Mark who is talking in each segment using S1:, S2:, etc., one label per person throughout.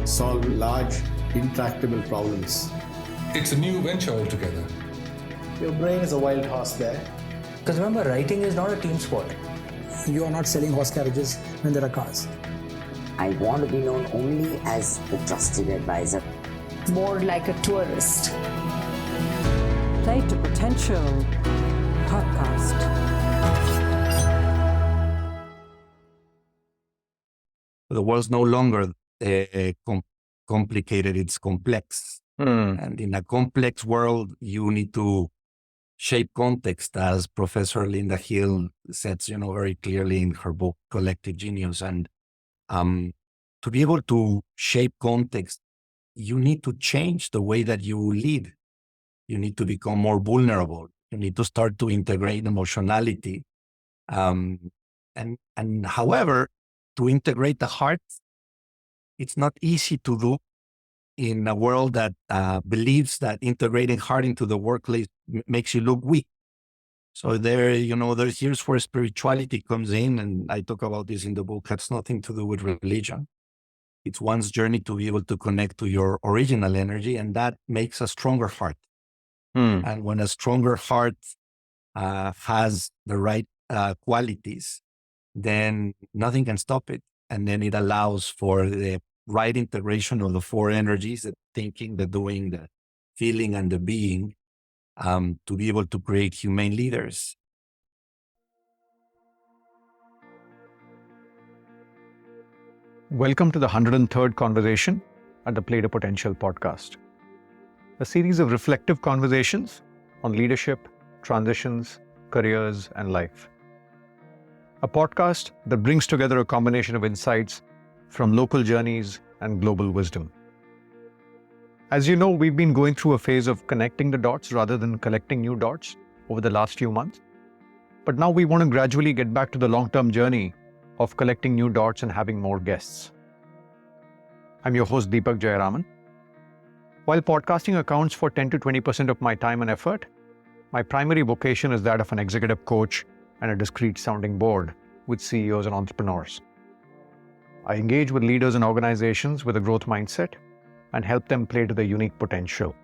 S1: solve large, intractable problems.
S2: It's a new venture altogether.
S1: Your brain is a wild horse there.
S3: Because remember, writing is not a team sport.
S4: You are not selling horse carriages when there are cars.
S5: I want to be known only as the trusted advisor.
S6: More like a tourist.
S7: Play to Potential podcast.
S8: The world's no longer complicated, it's complex. And in a complex world, you need to shape context, as Professor Linda Hill says, very clearly in her book, Collective Genius. And to be able to shape context, you need to change the way that you lead. You need to become more vulnerable. You need to start to integrate emotionality. And however, to integrate the heart, it's not easy to do in a world that believes that integrating heart into the workplace makes you look weak. So there's here's where spirituality comes in, and I talk about this in the book. Has nothing to do with religion. It's one's journey to be able to connect to your original energy, and that makes a stronger heart. And when a stronger heart has the right qualities, then nothing can stop it. And then it allows for the right integration of the four energies, the thinking, the doing, the feeling, and the being, to be able to create humane leaders.
S9: Welcome to the 103rd conversation at the Play to Potential podcast, a series of reflective conversations on leadership, transitions, careers, and life. A podcast that brings together a combination of insights from local journeys and global wisdom. As you know, we've been going through a phase of connecting the dots rather than collecting new dots over the last few months. But now we want to gradually get back to the long-term journey of collecting new dots and having more guests. I'm your host, Deepak Jayaraman. While podcasting accounts for 10 to 20% of my time and effort, my primary vocation is that of an executive coach and a discreet sounding board with CEOs and entrepreneurs. I engage with leaders and organizations with a growth mindset and help them play to their unique potential.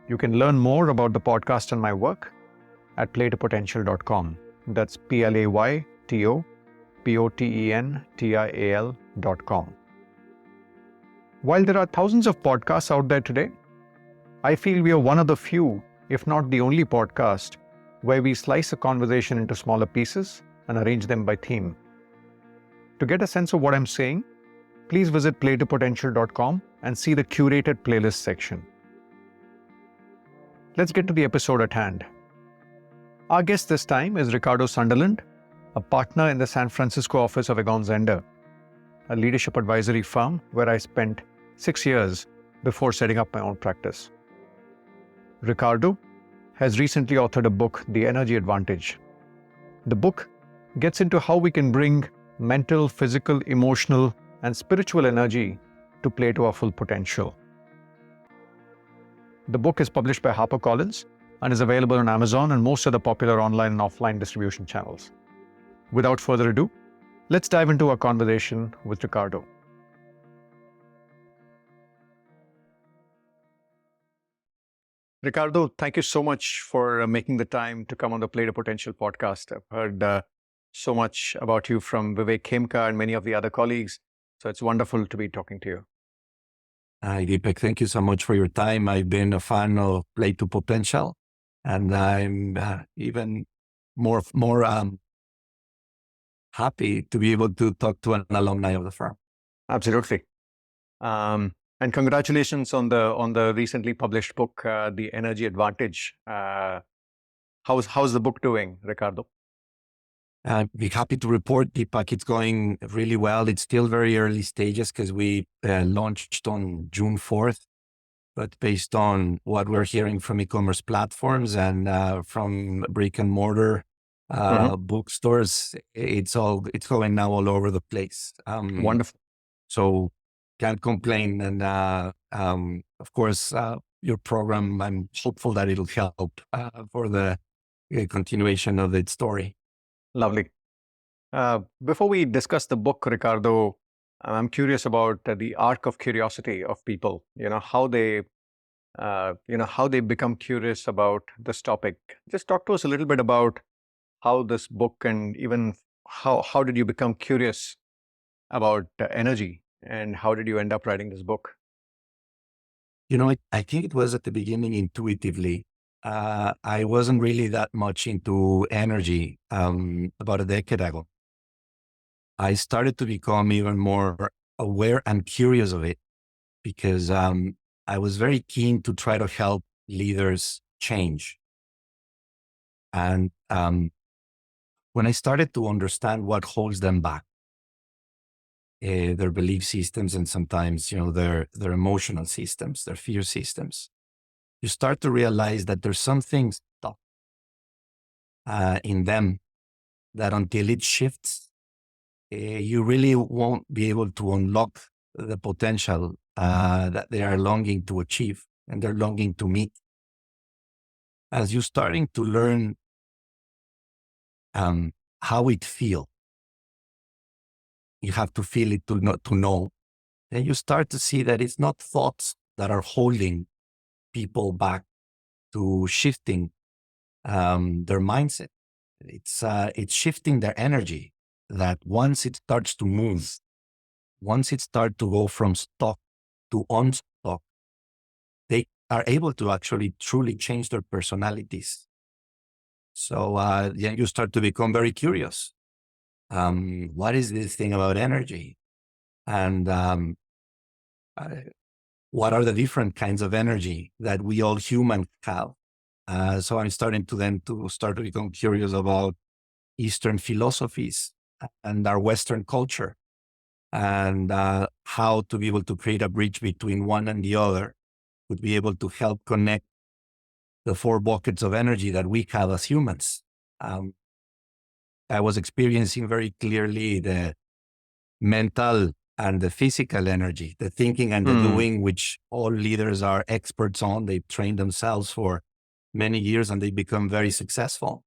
S9: You can learn more about the podcast and my work at playtopotential.com. That's playtopotential.com. While there are thousands of podcasts out there today, I feel we are one of the few, if not the only podcast, where we slice a conversation into smaller pieces and arrange them by theme. To get a sense of what I'm saying, please visit playtopotential.com and see the curated playlist section. Let's get to the episode at hand. Our guest this time is Ricardo Sunderland, a partner in the San Francisco office of Egon Zehnder, a leadership advisory firm where I spent 6 years before setting up my own practice. Ricardo has recently authored a book, The Energy Advantage. The book gets into how we can bring mental, physical, emotional, and spiritual energy to play to our full potential. The book is published by HarperCollins and is available on Amazon and most of the popular online and offline distribution channels. Without further ado, let's dive into our conversation with Ricardo. Ricardo, thank you so much for making the time to come on the Play to Potential podcast. I've heard so much about you from Vivek Khemka and many of the other colleagues. So it's wonderful to be talking to you.
S8: Hi, Deepak. Thank you so much for your time. I've been a fan of Play to Potential, and I'm even more happy to be able to talk to an alumni of the firm.
S9: Absolutely. And congratulations on the recently published book, The Energy Advantage. How's the book doing, Ricardo?
S8: I'd be happy to report, Deepak, it's going really well. It's still very early stages because we launched on June 4th. But based on what we're hearing from e-commerce platforms and from brick and mortar bookstores, it's going now all over the place.
S9: Wonderful.
S8: So can't complain. And of course, your program, I'm hopeful that it'll help for the continuation of its story.
S9: Lovely. Before we discuss the book, Ricardo, I'm curious about the arc of curiosity of people. How they, how they become curious about this topic. Just talk to us a little bit about how this book, and even how did you become curious about energy, and how did you end up writing this book?
S8: I think it was at the beginning intuitively. I wasn't really that much into energy about a decade ago. I started to become even more aware and curious of it because I was very keen to try to help leaders change. And when I started to understand what holds them back, their belief systems, and sometimes, their emotional systems, their fear systems, you start to realize that there's something stuck in them that until it shifts, you really won't be able to unlock the potential that they are longing to achieve and they're longing to meet. As you're starting to learn how it feels, you have to feel it to know. Then you start to see that it's not thoughts that are holding people back to shifting their mindset. It's shifting their energy. That once it starts to move, once it starts to go from stock to unstock, they are able to actually truly change their personalities. So then you start to become very curious. What is this thing about energy? And what are the different kinds of energy that we all humans have? So I'm starting to become curious about Eastern philosophies and our Western culture, and how to be able to create a bridge between one and the other would be able to help connect the four buckets of energy that we have as humans. I was experiencing very clearly the mental and the physical energy, the thinking and the doing, which all leaders are experts on. They've trained themselves for many years and they become very successful.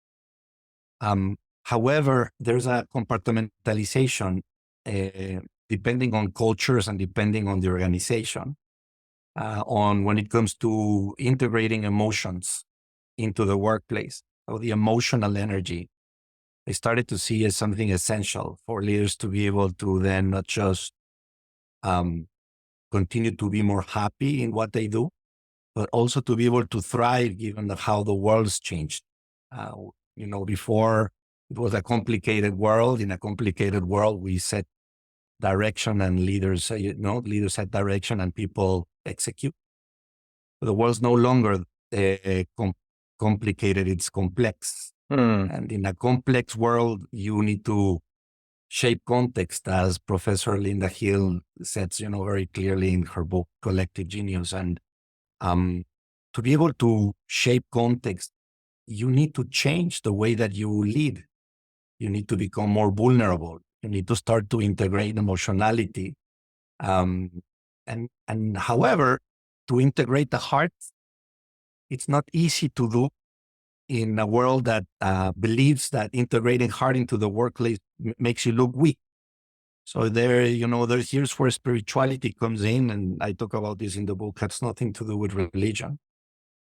S8: However, there's a compartmentalization depending on cultures and depending on the organization, on when it comes to integrating emotions into the workplace, or the emotional energy. I started to see as something essential for leaders to be able to then not just continue to be more happy in what they do, but also to be able to thrive given how the world's changed. Before it was a complicated world. In a complicated world, we set direction and leaders set direction and people execute. But the world's no longer complicated, it's complex. And in a complex world, you need to shape context, as Professor Linda Hill says, very clearly in her book, Collective Genius. And to be able to shape context, you need to change the way that you lead. You need to become more vulnerable. You need to start to integrate emotionality. And however, to integrate the heart, it's not easy to do in a world that believes that integrating heart into the workplace makes you look weak. So here's where spirituality comes in. And I talk about this in the book. Has nothing to do with religion.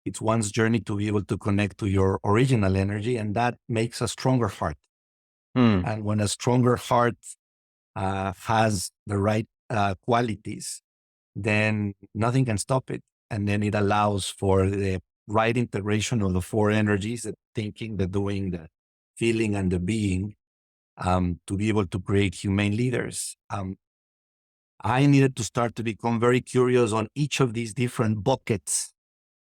S8: It's one's journey to be able to connect to your original energy, and that makes a stronger heart. And when a stronger heart has the right qualities, then nothing can stop it. And then it allows for the right integration of the four energies, the thinking, the doing, the feeling, and the being, to be able to create humane leaders. I needed to start to become very curious on each of these different buckets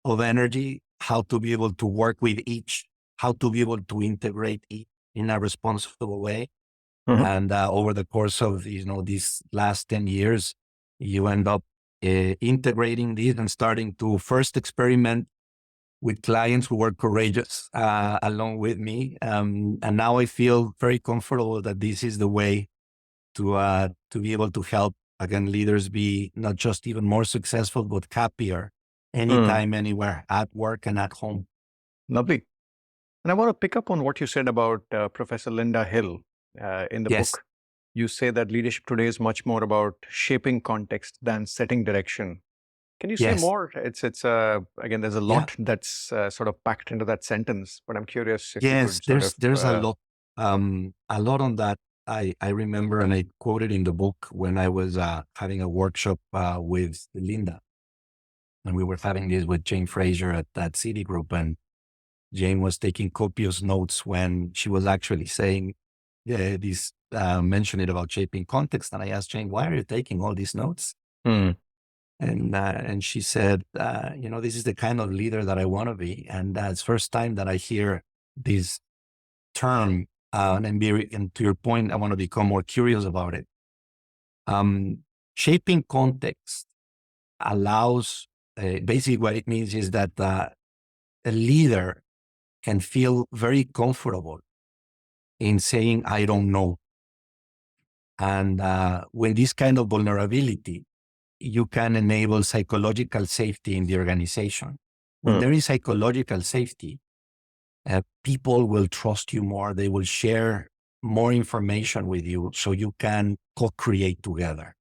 S8: of energy, how to be able to work with each, how to be able to integrate each in a responsible way. And over the course of these last 10 years, you end up integrating these and starting to first experiment with clients who were courageous along with me. And now I feel very comfortable that this is the way to be able to help, again, leaders be not just even more successful, but happier anytime, anywhere, at work and at home.
S9: Lovely. And I want to pick up on what you said about Professor Linda Hill in the book. you say that leadership today is much more about shaping context than setting direction. Can you say
S8: Yes.
S9: more? It's again, there's a lot that's sort of packed into that sentence, but I'm curious if you
S8: Yes,
S9: could sort
S8: there's
S9: of,
S8: a lot on that. I remember, and I quoted in the book when I was having a workshop with Linda, and we were having this with Jane Fraser at that Citigroup, and Jane was taking copious notes when she was actually saying this, mentioning about shaping context. And I asked Jane, why are you taking all these notes? And she said, this is the kind of leader that I want to be. And it's first time that I hear this term, and to your point, I want to become more curious about it. Shaping context allows, basically what it means is that a leader can feel very comfortable in saying, I don't know. And when this kind of vulnerability, you can enable psychological safety in the organization. When there is psychological safety, people will trust you more. They will share more information with you so you can co-create together.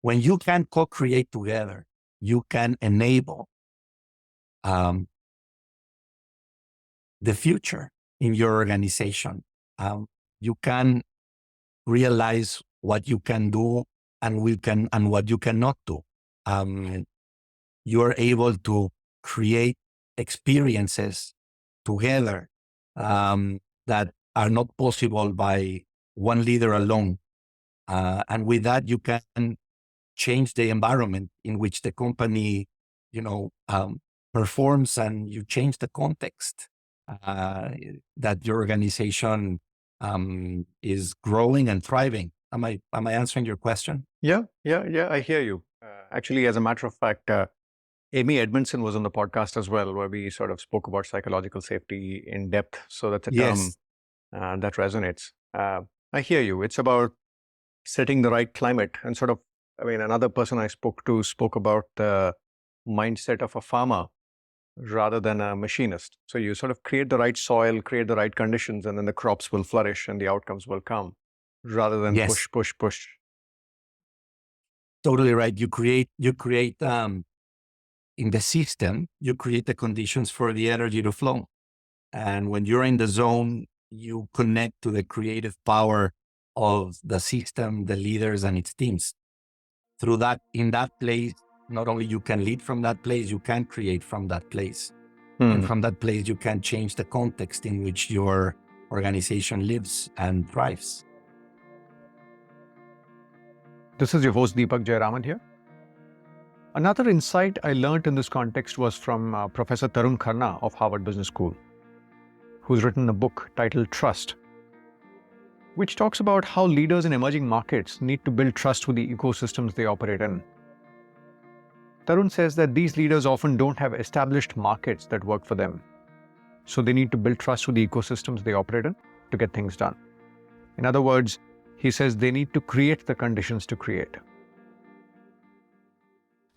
S8: When you can co-create together, you can enable the future in your organization. You can realize what you can do and what you cannot do. You are able to create experiences together that are not possible by one leader alone. And with that, you can change the environment in which the company, performs, and you change the context that your organization is growing and thriving. Am I answering your question?
S9: Yeah, I hear you. Actually, as a matter of fact, Amy Edmondson was on the podcast as well, where we sort of spoke about psychological safety in depth. So that's a term that resonates. I hear you. It's about setting the right climate and sort of, another person I spoke to spoke about the mindset of a farmer rather than a machinist. So you sort of create the right soil, create the right conditions, and then the crops will flourish and the outcomes will come rather than push.
S8: Totally right. You create in the system, you create the conditions for the energy to flow. And when you're in the zone, you connect to the creative power of the system, the leaders, and its teams. Through that, in that place, not only you can lead from that place, you can create from that place. And from that place, you can change the context in which your organization lives and thrives.
S9: This is your host, Deepak Jayaraman here. Another insight I learned in this context was from Professor Tarun Khanna of Harvard Business School, who's written a book titled Trust, which talks about how leaders in emerging markets need to build trust with the ecosystems they operate in. Tarun says that these leaders often don't have established markets that work for them, so they need to build trust with the ecosystems they operate in to get things done. In other words, he says they need to create the conditions to create.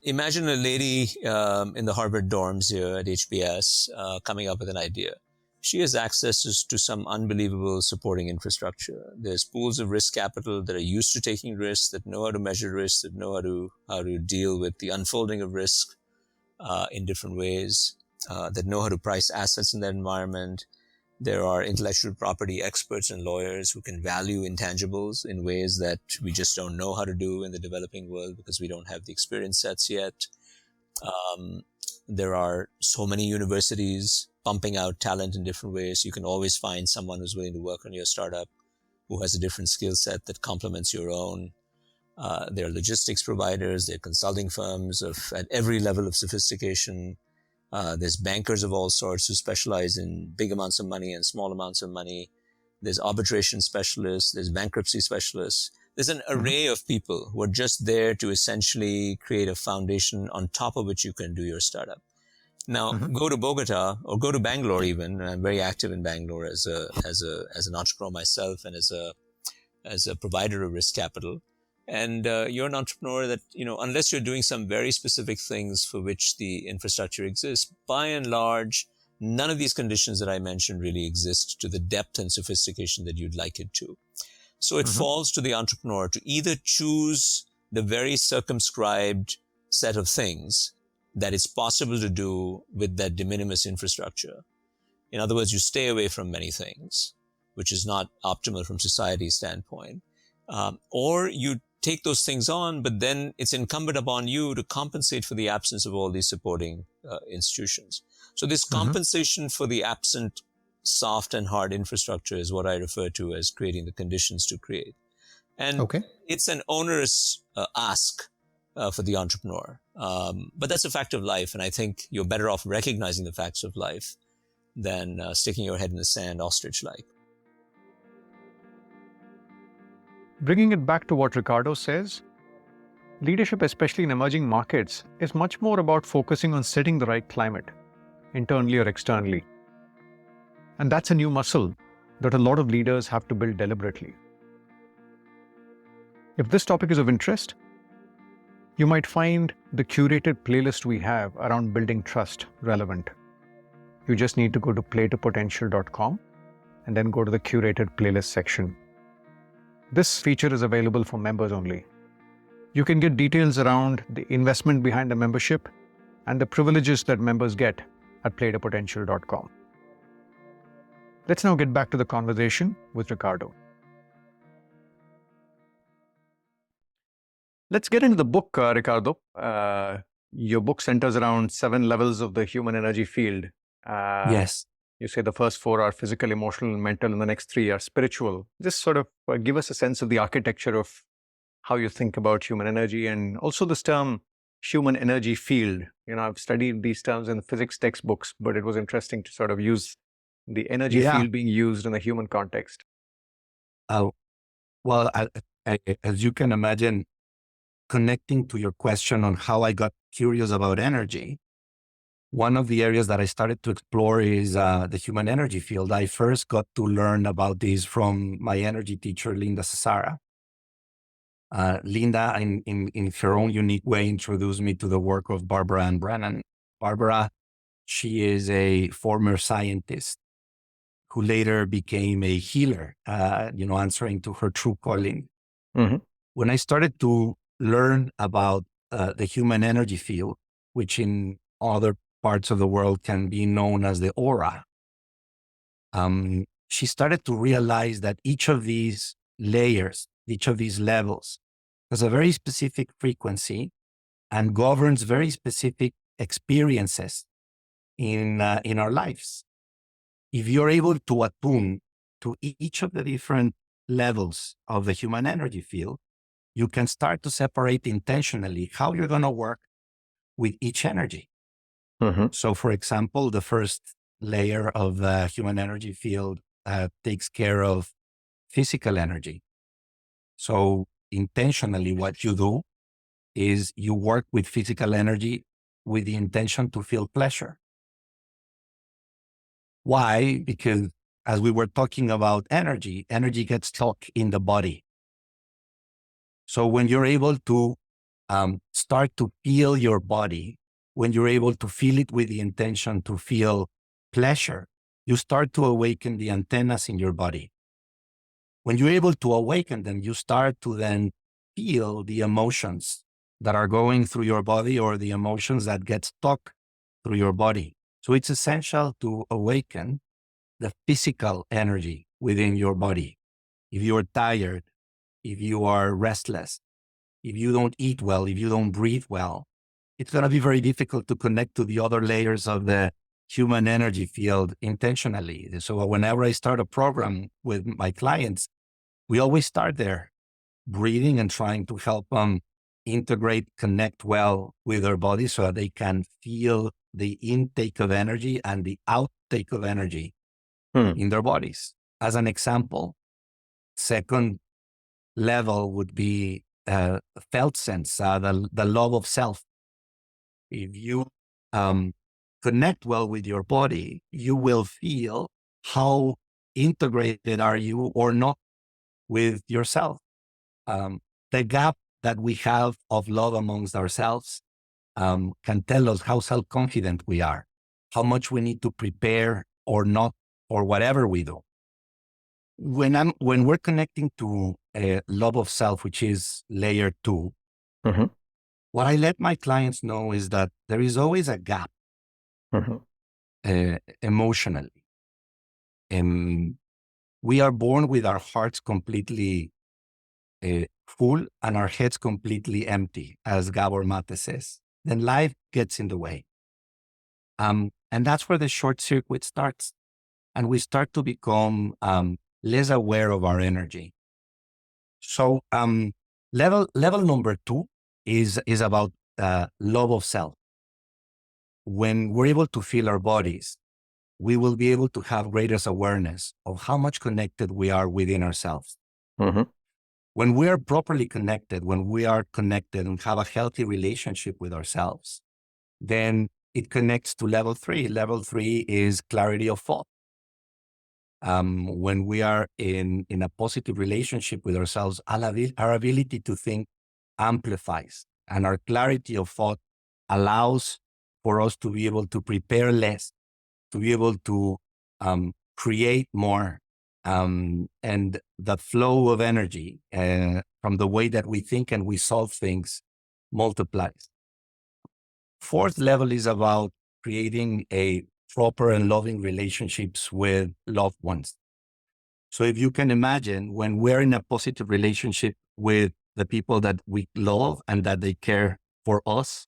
S10: Imagine a lady in the Harvard dorms here at HBS coming up with an idea. She has access to some unbelievable supporting infrastructure. There's pools of risk capital that are used to taking risks, that know how to measure risks, that know how to deal with the unfolding of risk in different ways, that know how to price assets in that environment. There are intellectual property experts and lawyers who can value intangibles in ways that we just don't know how to do in the developing world because we don't have the experience sets yet. There are so many universities pumping out talent in different ways. You can always find someone who's willing to work on your startup who has a different skill set that complements your own. There are logistics providers, there are consulting firms at every level of sophistication. There's bankers of all sorts who specialize in big amounts of money and small amounts of money. There's arbitration specialists, there's bankruptcy specialists. There's an array of people who are just there to essentially create a foundation on top of which you can do your startup. Now, go to Bogota or go to Bangalore even, and I'm very active in Bangalore as an entrepreneur myself and as a provider of risk capital. And you're an entrepreneur that, unless you're doing some very specific things for which the infrastructure exists, by and large, none of these conditions that I mentioned really exist to the depth and sophistication that you'd like it to. So it falls to the entrepreneur to either choose the very circumscribed set of things that it's possible to do with that de minimis infrastructure. In other words, you stay away from many things, which is not optimal from society's standpoint. Or you take those things on, but then it's incumbent upon you to compensate for the absence of all these supporting institutions. So this compensation for the absent soft and hard infrastructure is what I refer to as creating the conditions to create. And it's an onerous ask for the entrepreneur. But that's a fact of life. And I think you're better off recognizing the facts of life than sticking your head in the sand ostrich-like.
S9: Bringing it back to what Ricardo says, leadership, especially in emerging markets, is much more about focusing on setting the right climate, internally or externally. And that's a new muscle that a lot of leaders have to build deliberately. If this topic is of interest, you might find the curated playlist we have around building trust relevant. You just need to go to playtopotential.com and then go to the curated playlist section. This feature is available for members only. You can get details around the investment behind the membership and the privileges that members get at playtopotential.com. Let's now get back to the conversation with Ricardo. Let's get into the book, Ricardo. Your book centers around 7 levels of the human energy field.
S8: Yes.
S9: You say the first 4 are physical, emotional, mental, and the next 3 are spiritual. Just sort of give us a sense of the architecture of how you think about human energy, and also this term human energy field. You know, I've studied these terms in physics textbooks, but it was interesting to sort of use the energy field being used in the human context.
S8: Well, as you can imagine, connecting to your question on how I got curious about energy, one of the areas that I started to explore is the human energy field. I first got to learn about this from my energy teacher, Linda Cesara. Linda, in her own unique way, introduced me to the work of Barbara Ann Brennan. Barbara, she is a former scientist who later became a healer, answering to her true calling. When I started to learn about the human energy field, which in other parts of the world can be known as the aura, she started to realize that each of these layers, each of these levels, has a very specific frequency and governs very specific experiences in our lives. If you're able to attune to each of the different levels of the human energy field, you can start to separate intentionally how you're going to work with each energy. So, for example, the first layer of the human energy field takes care of physical energy. So, intentionally, what you do is you work with physical energy with the intention to feel pleasure. Why? Because as we were talking about energy, energy gets stuck in the body. So when you're able to start to feel your body, when you're able to feel it with the intention to feel pleasure, you start to awaken the antennas in your body. When you're able to awaken them, you start to then feel the emotions that are going through your body or the emotions that get stuck through your body. So it's essential to awaken the physical energy within your body. If you're tired, if you are restless, if you don't eat well, if you don't breathe well, it's going to be very difficult to connect to the other layers of the human energy field intentionally. So whenever I start a program with my clients, we always start there, breathing and trying to help them integrate, connect well with their body so that they can feel the intake of energy and the outtake of energy in their bodies. As an example, second level would be felt sense, the love of self. If you connect well with your body, you will feel how integrated are you or not with yourself. The gap that we have of love amongst ourselves can tell us how self-confident we are, how much we need to prepare or not, or whatever we do. when we're connecting to love of self, which is layer 2, what I let my clients know is that there is always a gap emotionally. We are born with our hearts completely full and our heads completely empty, as Gabor Mate says. Then life gets in the way. And that's where the short circuit starts. And we start to become less aware of our energy. So level number 2 is about love of self. When we're able to feel our bodies, we will be able to have greater awareness of how much connected we are within ourselves. When we are properly connected, when we are connected and have a healthy relationship with ourselves, then it connects to level 3. Level 3 is clarity of thought. When we are in a positive relationship with ourselves, our ability to think amplifies, and our clarity of thought allows for us to be able to prepare less, to be able to create more, and the flow of energy from the way that we think and we solve things multiplies. 4th level is about creating a proper and loving relationships with loved ones. So if you can imagine, when we're in a positive relationship with the people that we love and that they care for us,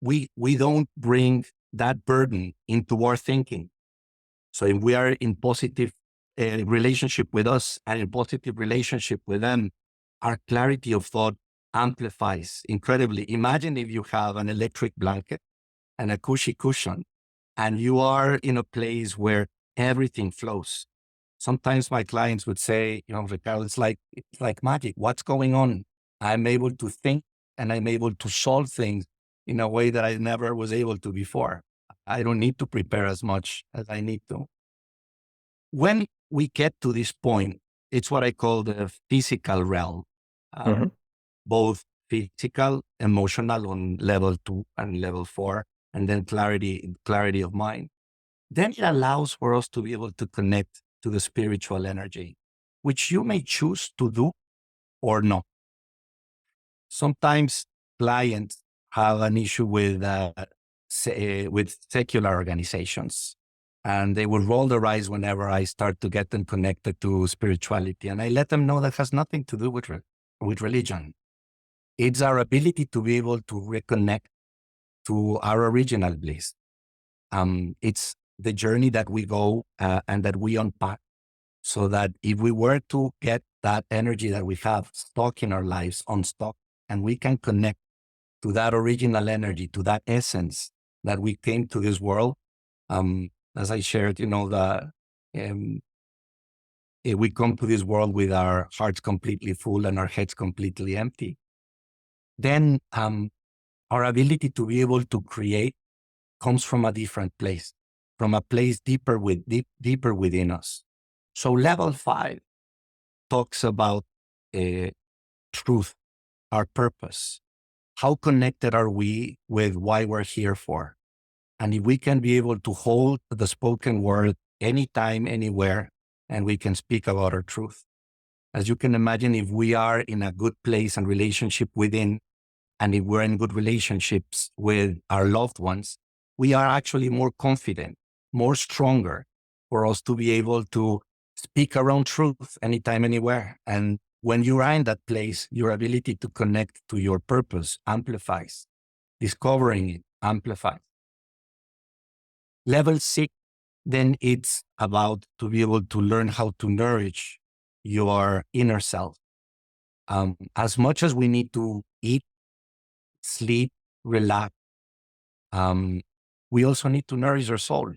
S8: we don't bring that burden into our thinking. So if we are in positive relationship with us and in positive relationship with them, our clarity of thought amplifies incredibly. Imagine if you have an electric blanket and a cushy cushion, and you are in a place where everything flows. Sometimes my clients would say, Ricardo, it's like magic. What's going on? I'm able to think and I'm able to solve things in a way that I never was able to before. I don't need to prepare as much as I need to. When we get to this point, it's what I call the physical realm, both physical, emotional on level 2 and level 4, and then clarity of mind. Then it allows for us to be able to connect to the spiritual energy, which you may choose to do or not. Sometimes clients have an issue with secular organizations, and they will roll their eyes whenever I start to get them connected to spirituality. And I let them know that has nothing to do with religion. It's our ability to be able to reconnect to our original bliss. It's the journey that we go and that we unpack, so that if we were to get that energy that we have stuck in our lives unstuck, and we can connect to that original energy, to that essence that we came to this world. As I shared, we come to this world with our hearts completely full and our heads completely empty. Then our ability to be able to create comes from a different place, from a place deeper within us. So level 5 talks about truth, our purpose. How connected are we with why we're here for? And if we can be able to hold the spoken word anytime, anywhere, and we can speak about our truth. As you can imagine, if we are in a good place and relationship within, and if we're in good relationships with our loved ones, we are actually more confident, more stronger for us to be able to speak our own truth anytime, anywhere. And when you are in that place, your ability to connect to your purpose amplifies. Discovering it amplifies. Level 6, then it's about to be able to learn how to nourish your inner self. As much as we need to eat, sleep, relax, we also need to nourish our soul.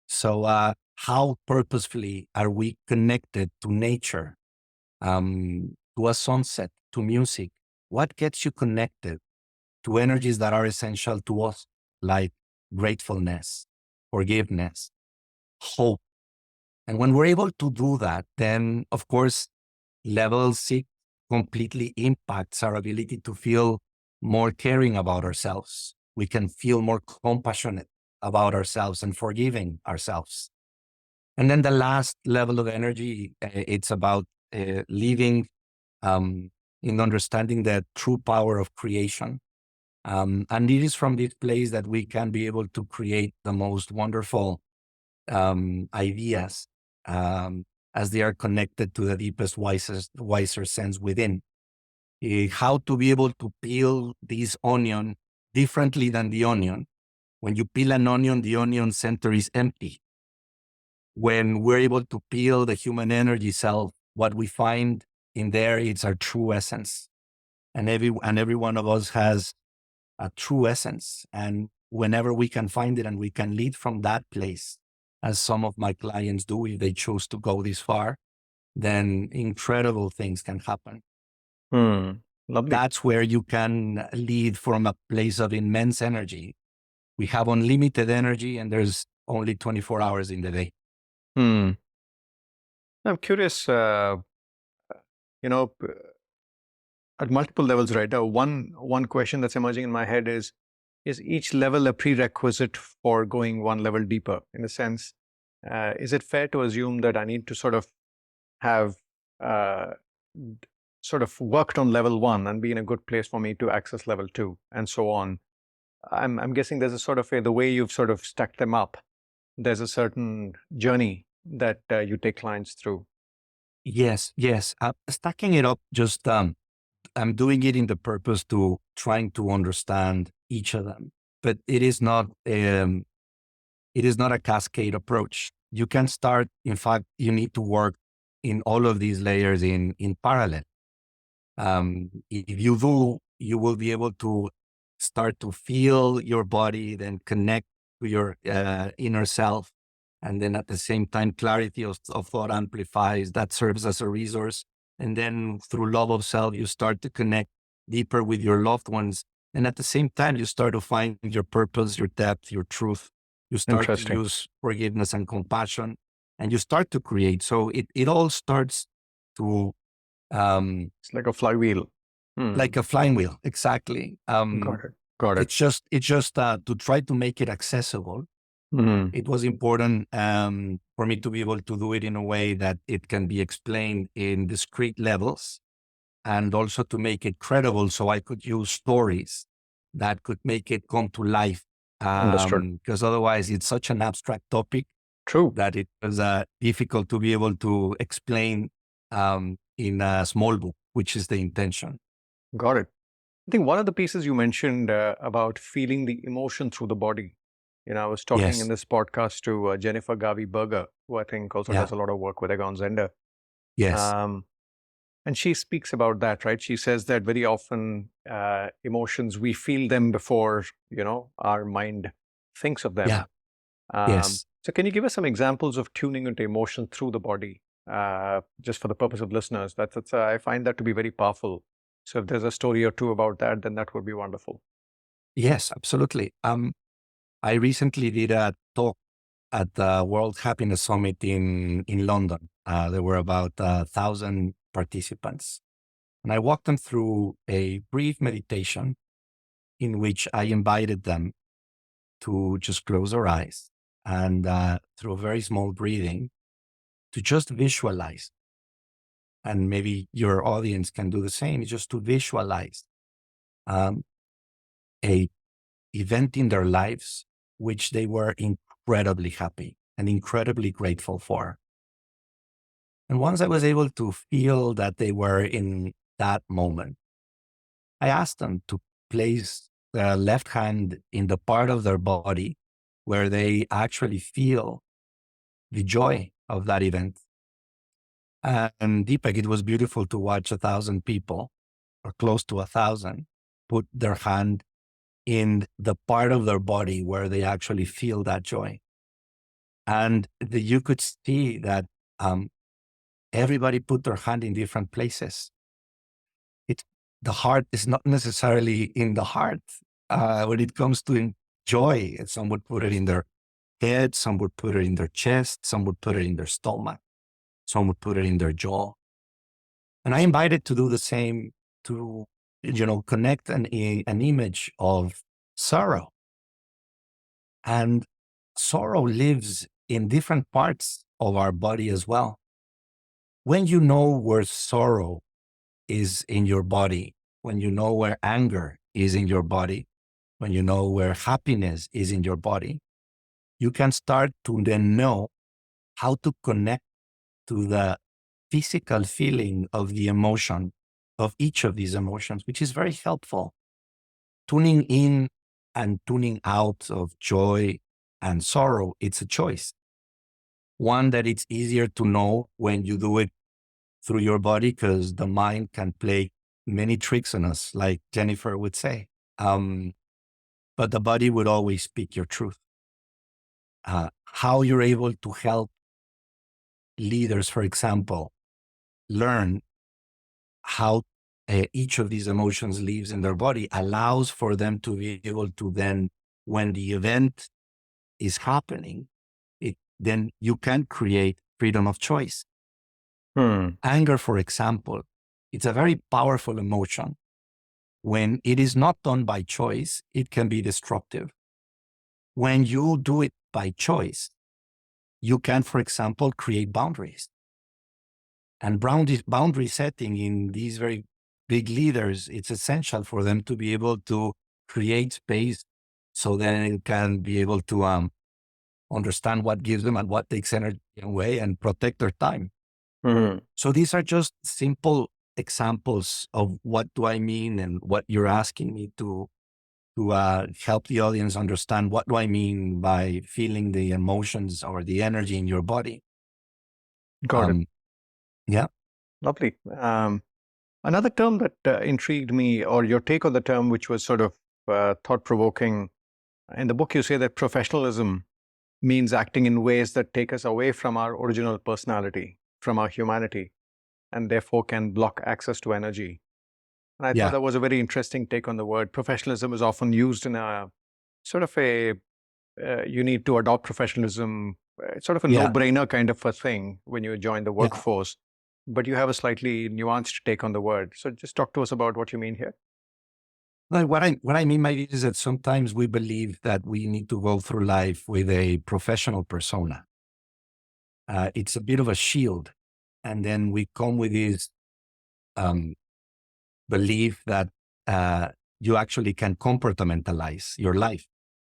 S8: So how purposefully are we connected to nature, to a sunset, to music? What gets you connected to energies that are essential to us, like gratefulness, forgiveness, hope? And when we're able to do that, then of course, level 6 completely impacts our ability to feel more caring about ourselves. We can feel more compassionate about ourselves and forgiving ourselves. And then the last level of energy, it's about living in understanding the true power of creation. And it is from this place that we can be able to create the most wonderful ideas as they are connected to the deepest, wiser sense within. How to be able to peel this onion differently than the onion. When you peel an onion, the onion center is empty. When we're able to peel the human energy self, what we find in there is our true essence. And every one of us has a true essence. And whenever we can find it and we can lead from that place, as some of my clients do, if they choose to go this far, then incredible things can happen.
S9: Lovely.
S8: That's where you can lead from a place of immense energy. We have unlimited energy and there's only 24 hours in the day.
S9: I'm curious, at multiple levels right now, one question that's emerging in my head is each level a prerequisite for going one level deeper? In a sense, is it fair to assume that I need to sort of have sort of worked on level 1 and be in a good place for me to access level 2 and so on? I'm guessing there's a sort of the way you've sort of stacked them up, there's a certain journey that you take clients through.
S8: Yes. Stacking it up, just I'm doing it in the purpose to trying to understand each of them, but it is not a cascade approach. You can start. In fact, you need to work in all of these layers in parallel. If you do, you will be able to start to feel your body, then connect to your inner self. And then at the same time, clarity of thought amplifies. That serves as a resource. And then through love of self, you start to connect deeper with your loved ones. And at the same time, you start to find your purpose, your depth, your truth. You start to use forgiveness and compassion, and you start to create. So it all starts to...
S9: it's like a flywheel.
S8: Like a flying wheel, exactly.
S9: Got it.
S8: It's just to try to make it accessible. It was important for me to be able to do it in a way that it can be explained in discrete levels, and also to make it credible, so I could use stories that could make it come to life.
S9: Understood.
S8: Because otherwise it's such an abstract topic.
S9: True.
S8: That it was difficult to be able to explain in a small book, which is the intention.
S9: Got it. I think one of the pieces you mentioned about feeling the emotion through the body. I was talking in this podcast to Jennifer Garvey-Berger, who I think also does a lot of work with Egon Zehnder.
S8: Yes.
S9: And she speaks about that, right? She says that very often emotions, we feel them before, our mind thinks of them.
S8: Yeah. Yes.
S9: So can you give us some examples of tuning into emotion through the body, just for the purpose of listeners? That's I find that to be very powerful. So if there's a story or two about that, then that would be wonderful.
S8: Yes, absolutely. I recently did a talk at the World Happiness Summit in London. There were about 1,000 participants. And I walked them through a brief meditation in which I invited them to just close their eyes and through a very small breathing to just visualize. And maybe your audience can do the same, just to visualize a event in their lives which they were incredibly happy and incredibly grateful for. And once I was able to feel that they were in that moment, I asked them to place their left hand in the part of their body where they actually feel the joy of that event. And Deepak, it was beautiful to watch 1,000 people, or close to 1,000, put their hand in the part of their body where they actually feel that joy. And you could see that everybody put their hand in different places. The heart is not necessarily in the heart when it comes to joy. Some would put it in their head, some would put it in their chest, some would put it in their stomach, some would put it in their jaw. And I invited to do the same, to connect an image of sorrow. And sorrow lives in different parts of our body as well. When you know where sorrow is in your body, when you know where anger is in your body, when you know where happiness is in your body, you can start to then know how to connect to the physical feeling of the emotion, of each of these emotions, which is very helpful. Tuning in and tuning out of joy and sorrow, it's a choice. One that it's easier to know when you do it through your body, because the mind can play many tricks on us, like Jennifer would say. But the body would always speak your truth. How you're able to help leaders, for example, learn how each of these emotions lives in their body allows for them to be able to then, when the event is happening, then you can create freedom of choice. Anger, for example, it's a very powerful emotion. When it is not done by choice, it can be destructive. When you do it by choice, you can, for example, create boundaries. And boundary setting in these very big leaders, it's essential for them to be able to create space so then it can be able to understand what gives them and what takes energy away and protect their time. So these are just simple examples of what do I mean and what you're asking me to help the audience understand. What do I mean by feeling the emotions or the energy in your body?
S9: Got it.
S8: Yeah.
S9: Lovely. Another term that intrigued me, or your take on the term, which was sort of thought-provoking. In the book, you say that professionalism means acting in ways that take us away from our original personality, from our humanity, and therefore can block access to energy. And I thought that was a very interesting take on the word. Professionalism is often used in a sort of a, you need to adopt professionalism, sort of a no-brainer kind of a thing when you join the workforce. But you have a slightly nuanced take on the word. So just talk to us about what you mean here.
S8: Like what I mean by it is that sometimes we believe that we need to go through life with a professional persona. It's a bit of a shield. And then we come with this belief that you actually can compartmentalize your life.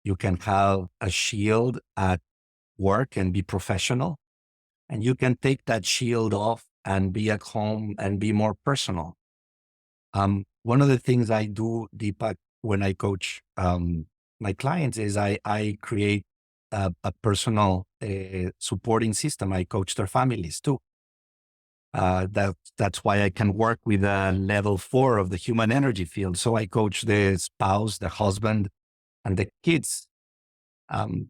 S8: You can have a shield at work and be professional, and you can take that shield off and be at home and be more personal. One of the things I do, Deepak, when I coach my clients is I create a personal supporting system. I coach their families too. That's why I can work with a level 4 of the human energy field. So I coach the spouse, the husband, and the kids.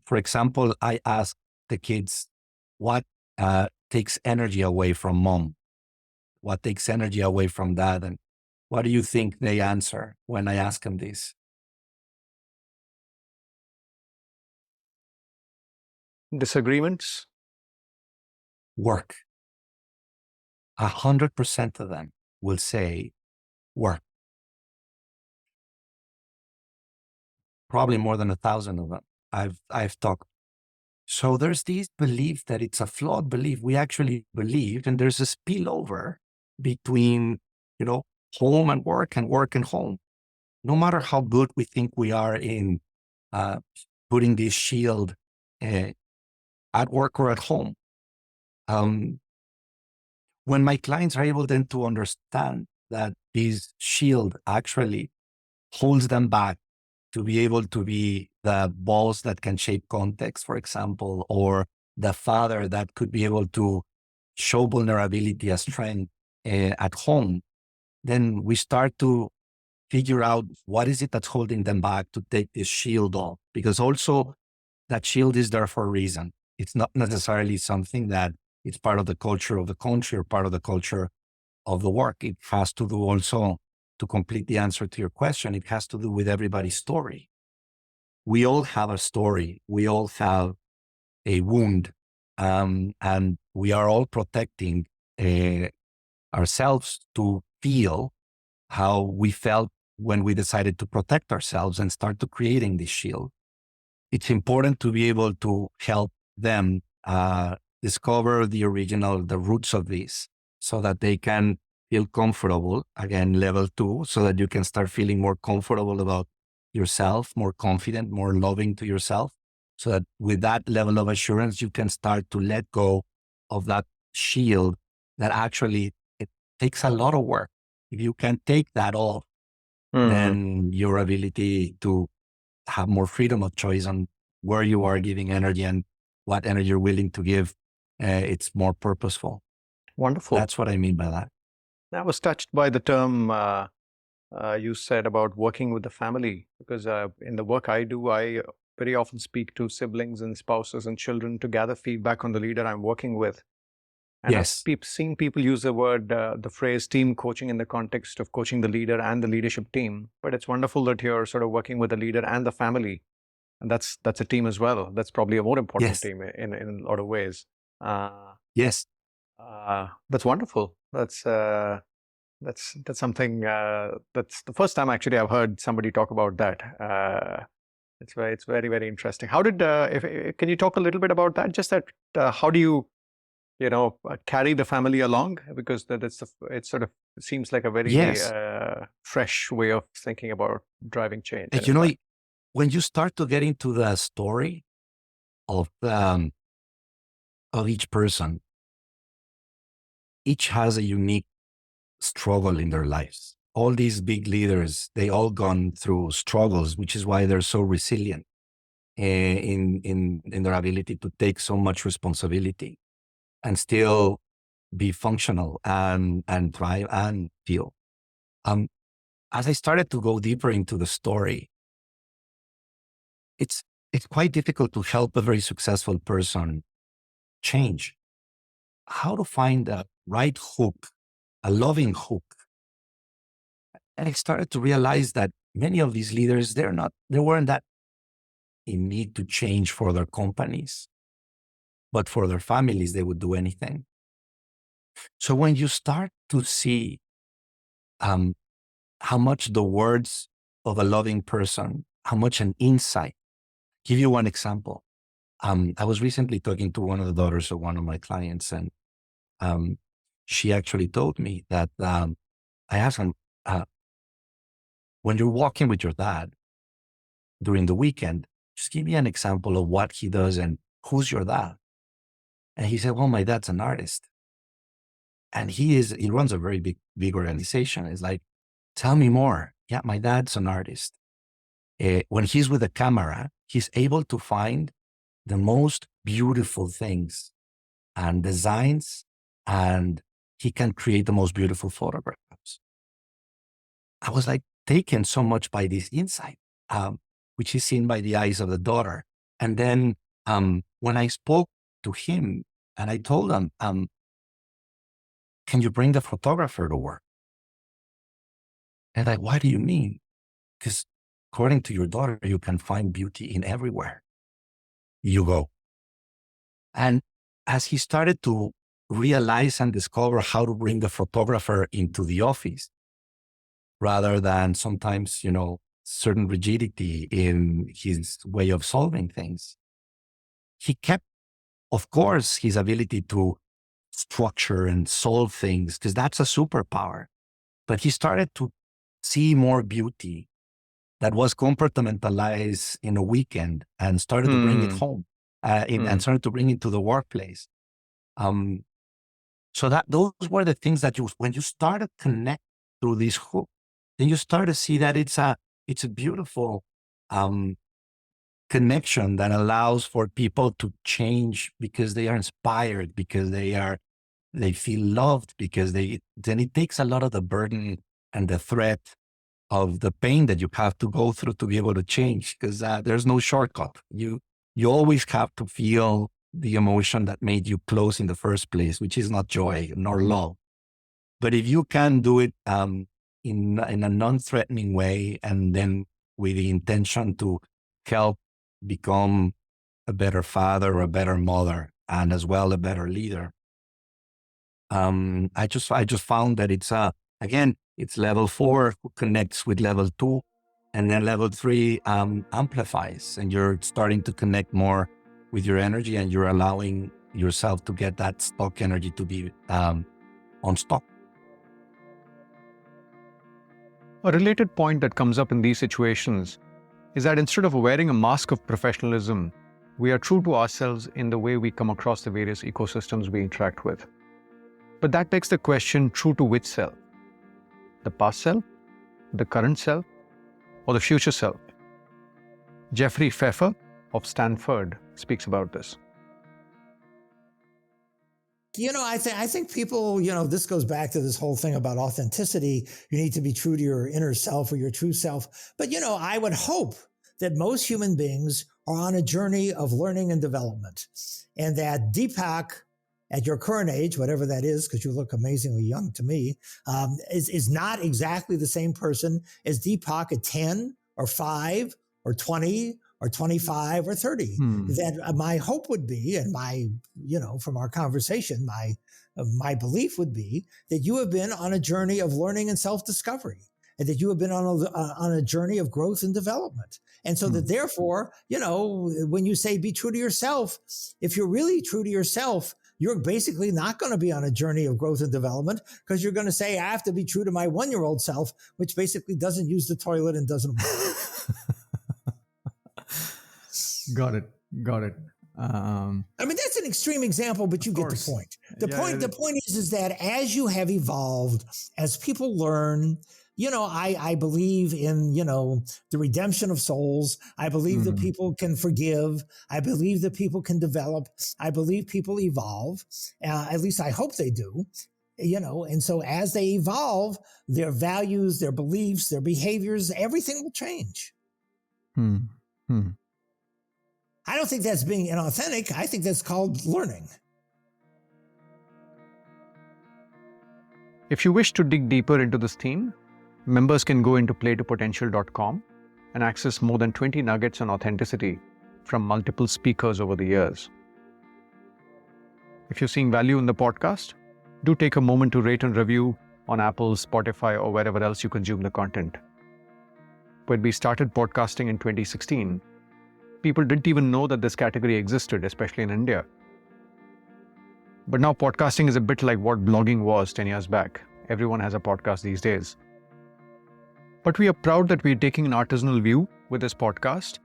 S8: For example, I ask the kids, what takes energy away from mom? What takes energy away from dad? And what do you think they answer when I ask them this?
S9: Disagreements?
S8: Work. 100% of them will say work. Probably more than 1,000 of them I've talked. So there's this belief that it's a flawed belief. We actually believe, and there's a spillover between, home and work and home. No matter how good we think we are in putting this shield at work or at home. When my clients are able then to understand that this shield actually holds them back to be able to be the boss that can shape context, for example, or the father that could be able to show vulnerability as strength at home, then we start to figure out what is it that's holding them back to take this shield off. Because also that shield is there for a reason. It's not necessarily something that it's part of the culture of the country or part of the culture of the work. It has to do also, to complete the answer to your question, it has to do with everybody's story. We all have a story. We all have a wound, and we are all protecting ourselves to feel how we felt when we decided to protect ourselves and start to creating this shield. It's important to be able to help them discover the roots of this so that they can feel comfortable. Again, level 2, so that you can start feeling more comfortable about yourself, more confident, more loving to yourself. So that with that level of assurance, you can start to let go of that shield that actually it takes a lot of work. If you can take that off, then your ability to have more freedom of choice on where you are giving energy and what energy you're willing to give, it's more purposeful.
S9: Wonderful.
S8: That's what I mean by that.
S9: I was touched by the term you said about working with the family, because in the work I do, I very often speak to siblings and spouses and children to gather feedback on the leader I'm working with. And
S8: Yes.
S9: I've seen people use the phrase team coaching in the context of coaching the leader and the leadership team. But it's wonderful that you're sort of working with the leader and the family. And that's a team as well. That's probably a more important team in a lot of ways.
S8: Yes.
S9: That's wonderful. That's something that's the first time actually I've heard somebody talk about that. It's very, very interesting. How did can you talk a little bit about that? Just that how do you carry the family along? Because it sort of seems like a very fresh way of thinking about driving change.
S8: When you start to get into the story of each person, each has a unique struggle in their lives. All these big leaders, they all gone through struggles, which is why they're so resilient in their ability to take so much responsibility and still be functional and thrive and feel. As I started to go deeper into the story, it's quite difficult to help a very successful person change. How to find the right hook, a loving hook. And I started to realize that many of these leaders, they weren't that in need to change for their companies, but for their families, they would do anything. So when you start to see how much the words of a loving person, how much an insight. Give you one example. I was recently talking to one of the daughters of one of my clients, and she actually told me that I asked him, when you're walking with your dad during the weekend, just give me an example of what he does and who's your dad. And he said, well, my dad's an artist. And he runs a very big organization. It's like, tell me more. Yeah, my dad's an artist. When he's with a camera, he's able to find the most beautiful things and designs, and he can create the most beautiful photographs. I was like taken so much by this insight, which is seen by the eyes of the daughter. And then when I spoke to him and I told him, can you bring the photographer to work? And like, what do you mean? Because according to your daughter, you can find beauty in everywhere you go. And as he started to realize and discover how to bring the photographer into the office, rather than sometimes, certain rigidity in his way of solving things, he kept, of course, his ability to structure and solve things, because that's a superpower. But he started to see more beauty that was compartmentalized in a weekend and started to bring it home and started to bring it to the workplace. So that those were the things that when you start to connect through this hook, then you start to see that it's a beautiful connection that allows for people to change because they are inspired, because they feel loved, because then it takes a lot of the burden and the threat of the pain that you have to go through to be able to change, because there's no shortcut. You always have to feel the emotion that made you close in the first place, which is not joy nor love. But if you can do it in a non-threatening way, and then with the intention to help become a better father or a better mother, and as well a better leader, I just found that it's level 4 who connects with level 2, and then level 3 amplifies, and you're starting to connect more with your energy, and you're allowing yourself to get that stock energy to be on stock.
S9: A related point that comes up in these situations is that instead of wearing a mask of professionalism, we are true to ourselves in the way we come across the various ecosystems we interact with. But that begs the question, true to which self? The past self, the current self, or the future self? Jeffrey Pfeffer of Stanford speaks about this.
S4: I think people, this goes back to this whole thing about authenticity. You need to be true to your inner self or your true self. But, I would hope that most human beings are on a journey of learning and development. And that Deepak, at your current age, whatever that is, because you look amazingly young to me, is not exactly the same person as Deepak at 10 or 5 or 20 or 25 or 30. That my hope would be, and my, from our conversation, my belief would be that you have been on a journey of learning and self-discovery, and that you have been on a journey of growth and development. And so that therefore, when you say be true to yourself, if you're really true to yourself, you're basically not going to be on a journey of growth and development, because you're going to say, I have to be true to my 1-year-old self, which basically doesn't use the toilet and doesn't work.
S9: Got it.
S4: That's an extreme example, but you get the point. The point is that as you have evolved, as people learn, I believe in, the redemption of souls. I believe that people can forgive. I believe that people can develop. I believe people evolve. At least I hope they do. And so as they evolve, their values, their beliefs, their behaviors, everything will change. I don't think that's being inauthentic. I think that's called learning.
S9: If you wish to dig deeper into this theme, members can go into playtopotential.com and access more than 20 nuggets on authenticity from multiple speakers over the years. If you're seeing value in the podcast, do take a moment to rate and review on Apple, Spotify, or wherever else you consume the content. When we started podcasting in 2016, people didn't even know that this category existed, especially in India. But now podcasting is a bit like what blogging was 10 years back. Everyone has a podcast these days. But we are proud that we're taking an artisanal view with this podcast.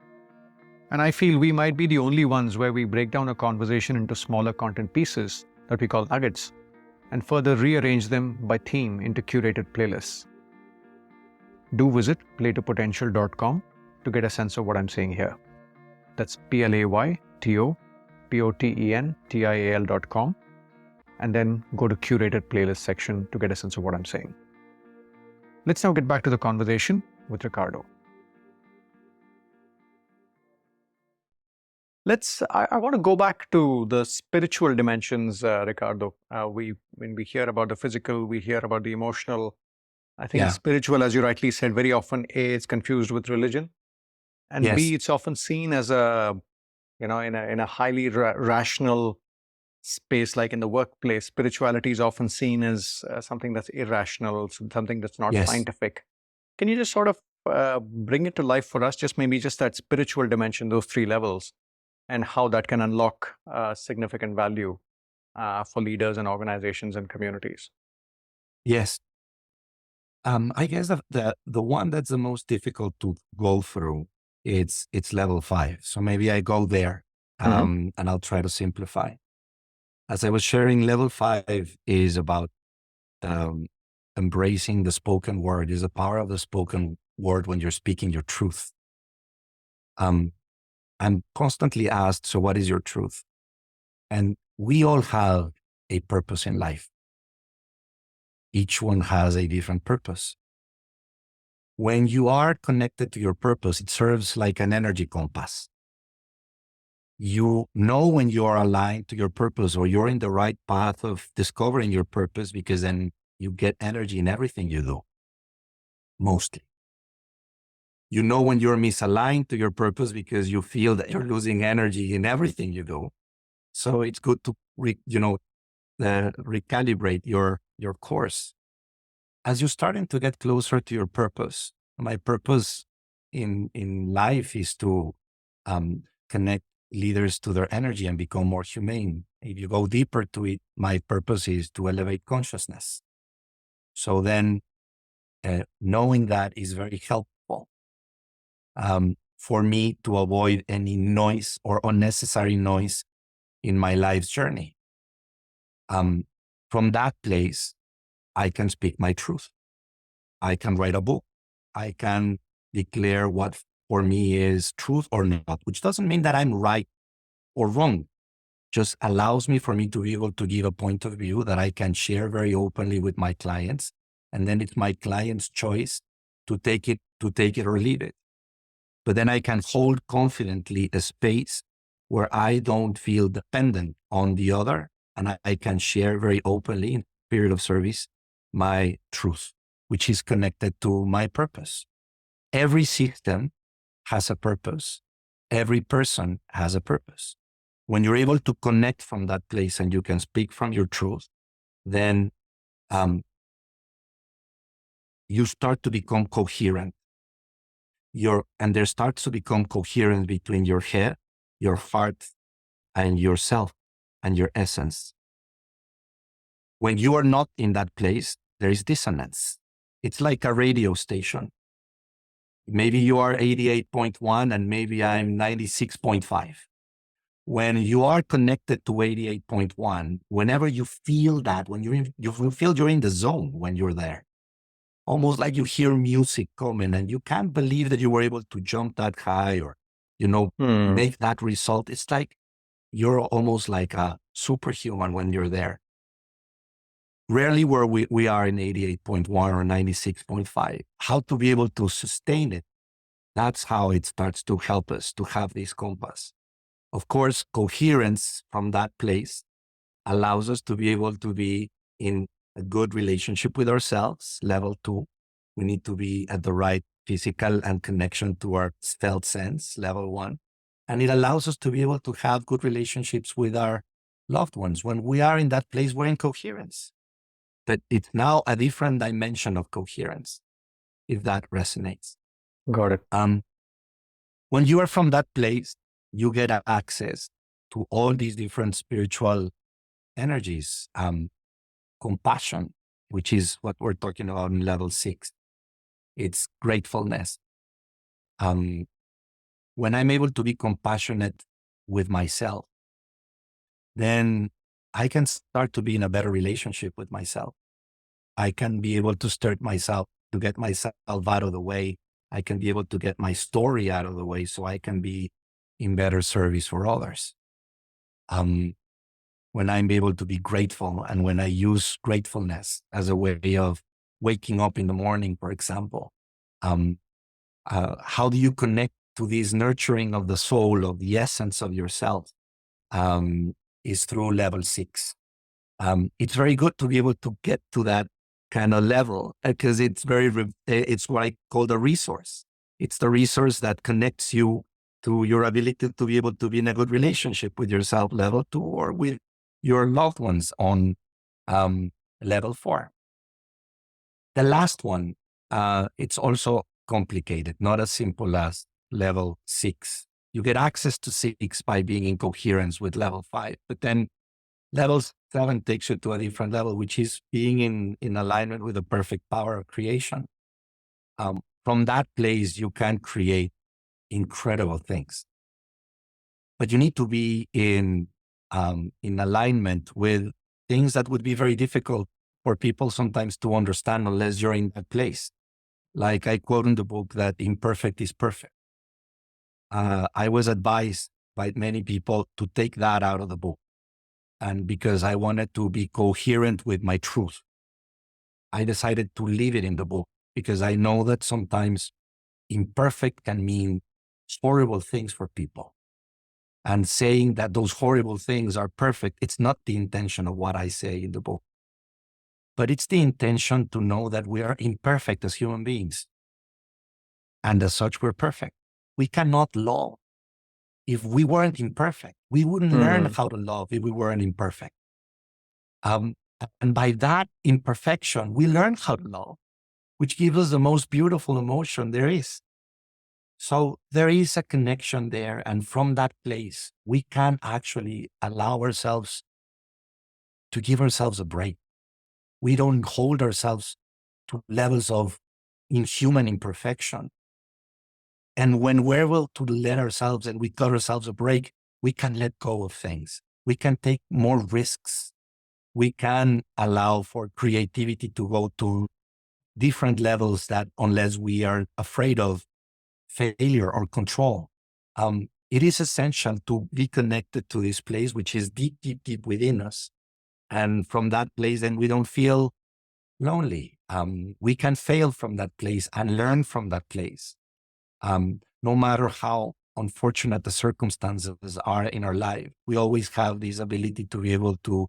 S9: And I feel we might be the only ones where we break down a conversation into smaller content pieces that we call nuggets, and further rearrange them by theme into curated playlists. Do visit playtopotential.com to get a sense of what I'm saying here. That's playtopotential.com, and then go to curated playlist section to get a sense of what I'm saying. Let's now get back to the conversation with Ricardo. I want to go back to the spiritual dimensions, Ricardo. When we hear about the physical, we hear about the emotional. I think spiritual, as you rightly said, very often A, it's confused with religion, and B, it's often seen as a, in a highly rational space, like in the workplace. Spirituality is often seen as something that's irrational, something that's not scientific. Can you just sort of bring it to life for us, just that spiritual dimension, those 3 levels, and how that can unlock significant value for leaders and organizations and communities?
S8: Yes. I guess the one that's the most difficult to go through, it's level 5. So maybe I go there and I'll try to simplify. As I was sharing, level 5 is about embracing the spoken word, is the power of the spoken word when you're speaking your truth. I'm constantly asked, so what is your truth? And we all have a purpose in life. Each one has a different purpose. When you are connected to your purpose, it serves like an energy compass. You know when you are aligned to your purpose, or you're in the right path of discovering your purpose, because then you get energy in everything you do, mostly. You know when you're misaligned to your purpose because you feel that you're losing energy in everything you do. So it's good to recalibrate your course. As you're starting to get closer to your purpose, my purpose in life is to connect leaders to their energy and become more humane. If you go deeper to it, my purpose is to elevate consciousness. So then knowing that is very helpful for me to avoid any noise or unnecessary noise in my life's journey. From that place, I can speak my truth. I can write a book. I can declare what for me is truth or not, which doesn't mean that I'm right or wrong. Just allows me for me to be able to give a point of view that I can share very openly with my clients. And then it's my client's choice to take it or leave it. But then I can hold confidently a space where I don't feel dependent on the other. And I can share very openly in period of service my truth, which is connected to my purpose. Every system has a purpose. Every person has a purpose. When you're able to connect from that place and you can speak from your truth, then you start to become coherent. And there starts to become coherence between your head, your heart, and yourself and your essence. When you are not in that place, there is dissonance. It's like a radio station. Maybe you are 88.1 and maybe I'm 96.5. When you are connected to 88.1, whenever you feel that, when you feel you're in the zone when you're there, almost like you hear music coming and you can't believe that you were able to jump that high or, make that result. It's like you're almost like a superhuman when you're there. Rarely where we are in 88.1 or 96.5. How to be able to sustain it. That's how it starts to help us to have this compass. Of course, coherence from that place allows us to be able to be in a good relationship with ourselves. Level 2, we need to be at the right physical and connection to our felt sense. Level 1. And it allows us to be able to have good relationships with our loved ones. When we are in that place, we're in coherence. But it's now a different dimension of coherence, if that resonates.
S9: Got it.
S8: When you are from that place, you get access to all these different spiritual energies. Compassion, which is what we're talking about in level 6. It's gratefulness. When I'm able to be compassionate with myself, then I can start to be in a better relationship with myself. I can be able to start myself, to get myself out of the way. I can be able to get my story out of the way so I can be in better service for others. When I'm able to be grateful and when I use gratefulness as a way of waking up in the morning, for example, how do you connect to this nurturing of the soul, of the essence of yourself? Is through level 6. It's very good to be able to get to that kind of level because it's what I call the resource. It's the resource that connects you to your ability to be able to be in a good relationship with yourself, level 2, or with your loved ones on level 4. The last one, it's also complicated, not as simple as level 6. You get access to 6 by being in coherence with level 5, but then level 7 takes you to a different level, which is being in alignment with the perfect power of creation. From that place, you can create incredible things, but you need to be in alignment with things that would be very difficult for people sometimes to understand unless you're in that place. Like I quote in the book that imperfect is perfect. I was advised by many people to take that out of the book. And because I wanted to be coherent with my truth, I decided to leave it in the book because I know that sometimes imperfect can mean horrible things for people. And saying that those horrible things are perfect, it's not the intention of what I say in the book. But it's the intention to know that we are imperfect as human beings. And as such, we're perfect. We cannot love if we weren't imperfect. We wouldn't learn how to love if we weren't imperfect. And by that imperfection, we learn how to love, which gives us the most beautiful emotion there is. So there is a connection there. And from that place, we can actually allow ourselves to give ourselves a break. We don't hold ourselves to levels of inhuman imperfection. And when we're able to let ourselves and we cut ourselves a break, we can let go of things. We can take more risks. We can allow for creativity to go to different levels that unless we are afraid of failure or control. It is essential to be connected to this place, which is deep, deep, deep within us. And from that place, then we don't feel lonely. We can fail from that place and learn from that place. No matter how unfortunate the circumstances are in our life, we always have this ability to be able to,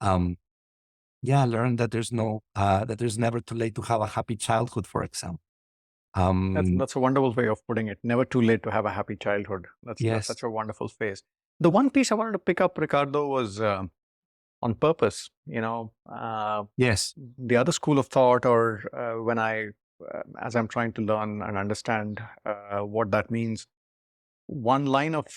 S8: learn that there's never too late to have a happy childhood, for example.
S9: That's a wonderful way of putting it. Never too late to have a happy childhood. That's such a wonderful phrase. The one piece I wanted to pick up, Ricardo, was on purpose.
S8: Yes.
S9: The other school of thought, or as I'm trying to learn and understand what that means, one line of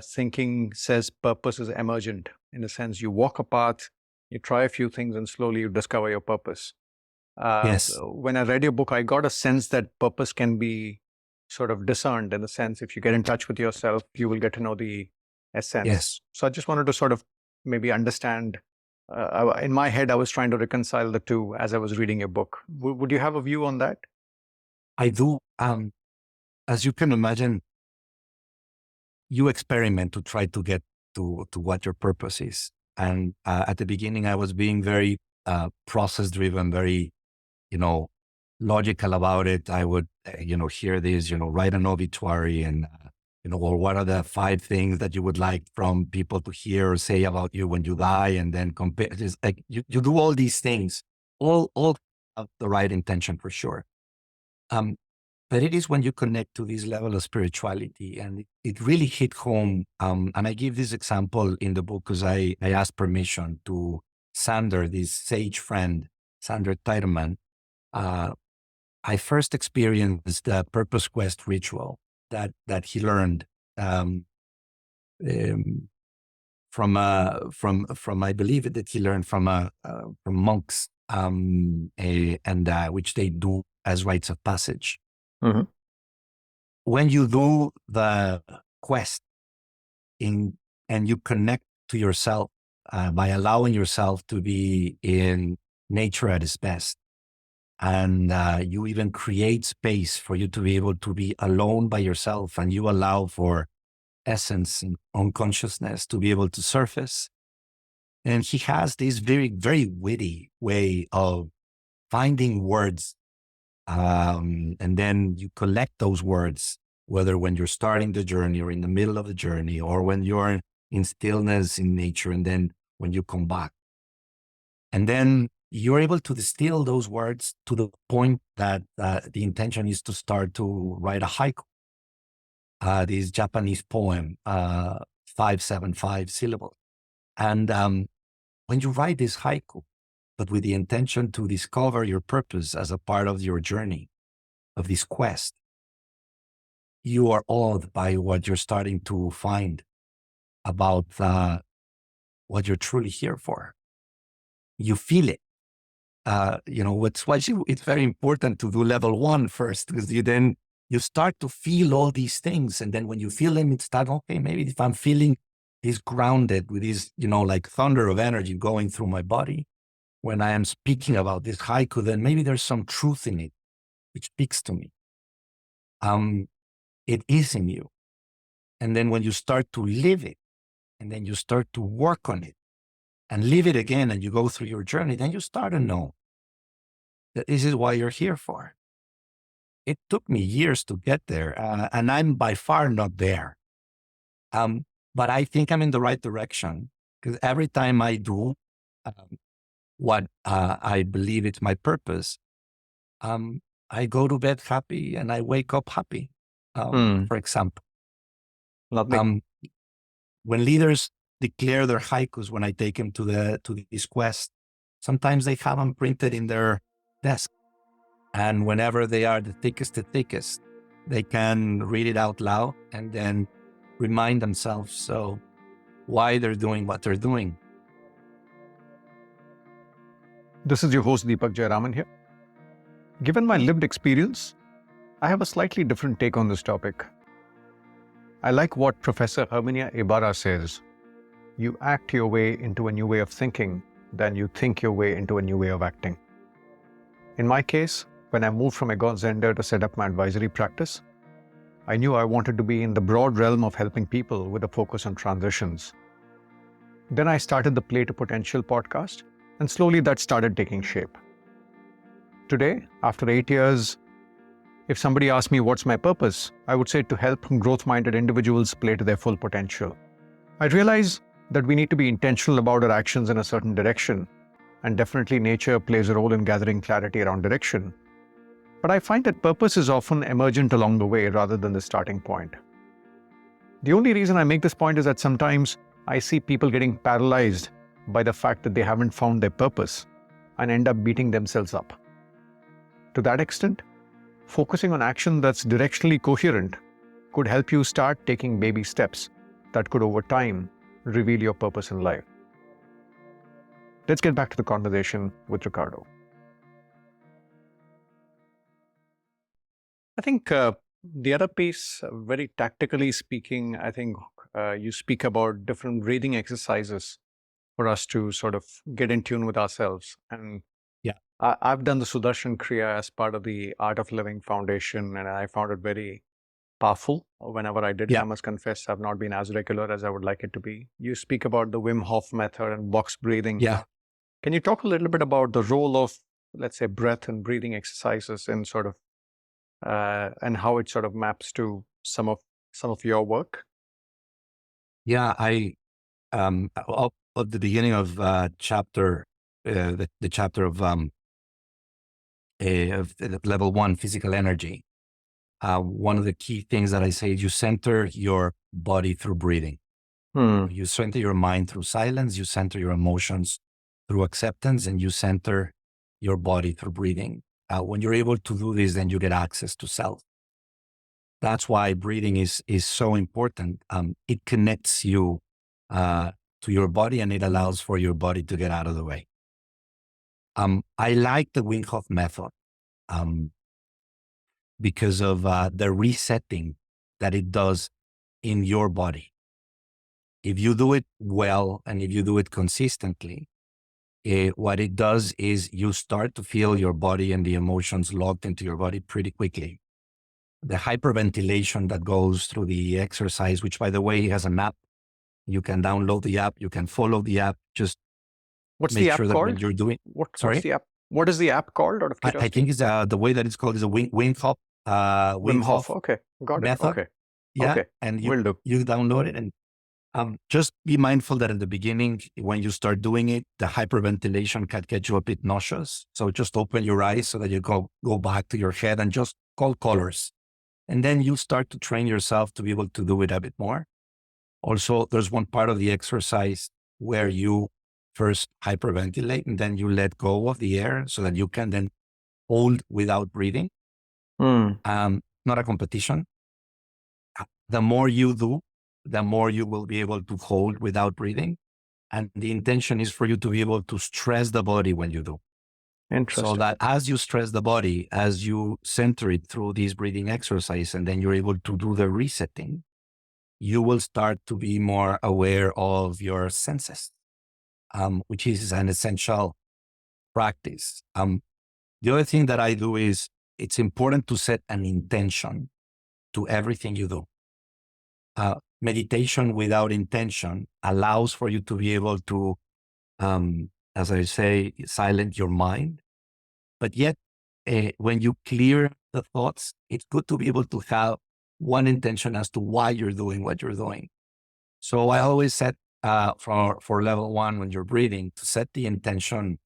S9: thinking says purpose is emergent. In a sense, you walk a path, you try a few things, and slowly you discover your purpose.
S8: Yes.
S9: When I read your book, I got a sense that purpose can be sort of discerned, in the sense if you get in touch with yourself, you will get to know the essence.
S8: Yes.
S9: So I just wanted to sort of maybe understand. In my head, I was trying to reconcile the two as I was reading your book. Would you have a view on that?
S8: I do. As you can imagine, you experiment to try to get to what your purpose is. And at the beginning, I was being very process driven, very, logical about it. I would, hear this, write an obituary and, or what are the 5 things that you would like from people to hear or say about you when you die, and then compare. It's like you do all these things, all of the right intention for sure. But it is when you connect to this level of spirituality, and it really hit home. And I give this example in the book because I asked permission to Zehnder, this sage friend, Zehnder Tiedemann. I first experienced the Purpose Quest ritual that he learned from I believe that he learned from monks, and which they do as rites of passage.
S9: Mm-hmm.
S8: When you do the quest and you connect to yourself by allowing yourself to be in nature at its best, and you even create space for you to be able to be alone by yourself, and you allow for essence and unconsciousness to be able to surface. And he has this very, very witty way of finding words. And then you collect those words, whether when you're starting the journey or in the middle of the journey, or when you're in stillness in nature, and then when you come back. And then you're able to distill those words to the point that the intention is to start to write a haiku, this Japanese poem, 575 syllables. And when you write this haiku, but with the intention to discover your purpose as a part of your journey, of this quest, you are awed by what you're starting to find about what you're truly here for. You feel it. It's very important to do level 1 first, because you start to feel all these things. And then when you feel them, it's that, okay, maybe if I'm feeling this grounded with this, like thunder of energy going through my body, when I am speaking about this haiku, then maybe there's some truth in it, which speaks to me. It is in you. And then when you start to live it, and then you start to work on it and live it again, and you go through your journey, then you start to know that this is what you're here for. It took me years to get there, and I'm by far not there. But I think I'm in the right direction, because every time I do what I believe it's my purpose, I go to bed happy and I wake up happy, for example.
S9: Lovely.
S8: When leaders declare their haikus, when I take them to this quest, sometimes they have them printed in their desk. And whenever they are the thickest, They can read it out loud and then remind themselves so why they're doing what they're doing.
S9: This is your host Deepak Jayaraman here. Given my lived experience, I have a slightly different take on this topic. I like what Professor Herminia Ibarra says. You act your way into a new way of thinking, then you think your way into a new way of acting. In my case, when I moved from Egon Zehnder to set up my advisory practice, I knew I wanted to be in the broad realm of helping people with a focus on transitions. Then I started the Play to Potential podcast, and slowly that started taking shape. Today, after 8 years, if somebody asked me what's my purpose, I would say to help growth-minded individuals play to their full potential. I realize that we need to be intentional about our actions in a certain direction, and definitely nature plays a role in gathering clarity around direction. But I find that purpose is often emergent along the way rather than the starting point. The only reason I make this point is that sometimes I see people getting paralyzed by the fact that they haven't found their purpose and end up beating themselves up. To that extent, focusing on action that's directionally coherent could help you start taking baby steps that could over time reveal your purpose in life. Let's get back to the conversation with Ricardo. I think the other piece, very tactically speaking, I think you speak about different breathing exercises for us to sort of get in tune with ourselves. And
S8: Yeah.
S9: I've done the Sudarshan Kriya as part of the Art of Living Foundation, and I found it very powerful. Whenever I did,
S8: Yeah.
S9: I must confess, I've not been as regular as I would like it to be. You speak about the Wim Hof method and box breathing.
S8: Yeah.
S9: Can you talk a little bit about the role of, let's say, breath and breathing exercises in sort of, and how it sort of maps to some of your work?
S8: Yeah, at the beginning of chapter, the chapter of level 1, physical energy. One of the key things that I say is you center your body through breathing. You center your mind through silence. You center your emotions through acceptance, and you center your body through breathing. When you're able to do this, then you get access to self. That's why breathing is so important. It connects you to your body, and it allows for your body to get out of the way. I like the Wim Hof method because of the resetting that it does in your body. If you do it well and if you do it consistently, what it does is you start to feel your body and the emotions locked into your body pretty quickly. The hyperventilation that goes through the exercise, which by the way has an app, you can download the app, you can follow the app. Just
S9: What's
S8: make
S9: the app
S8: sure that
S9: called?
S8: when you're doing,
S9: What's the app? What is the app called? Out of
S8: I
S9: curiosity?
S8: think it's the way that it's called is a Wim Hof.
S9: Wim Hof. Okay, got it.
S8: method.
S9: Okay,
S8: Yeah,
S9: okay.
S8: and
S9: Will do.
S8: you download it, and just be mindful that in the beginning, when you start doing it, the hyperventilation can get you a bit nauseous. So just open your eyes so that you go back to your head and just call colors. And then you start to train yourself to be able to do it a bit more. Also, there's one part of the exercise where you first hyperventilate and then you let go of the air so that you can then hold without breathing. Not a competition. The more you do, the more you will be able to hold without breathing. And the intention is for you to be able to stress the body when you do.
S9: Interesting.
S8: So that as you stress the body, as you center it through this breathing exercise, and then you're able to do the resetting, you will start to be more aware of your senses, which is an essential practice. The other thing that I do is it's important to set an intention to everything you do. Meditation without intention allows for you to be able to, as I say, silence your mind. But yet, when you clear the thoughts, it's good to be able to have one intention as to why you're doing what you're doing. So I always set for level 1, when you're breathing, to set the intention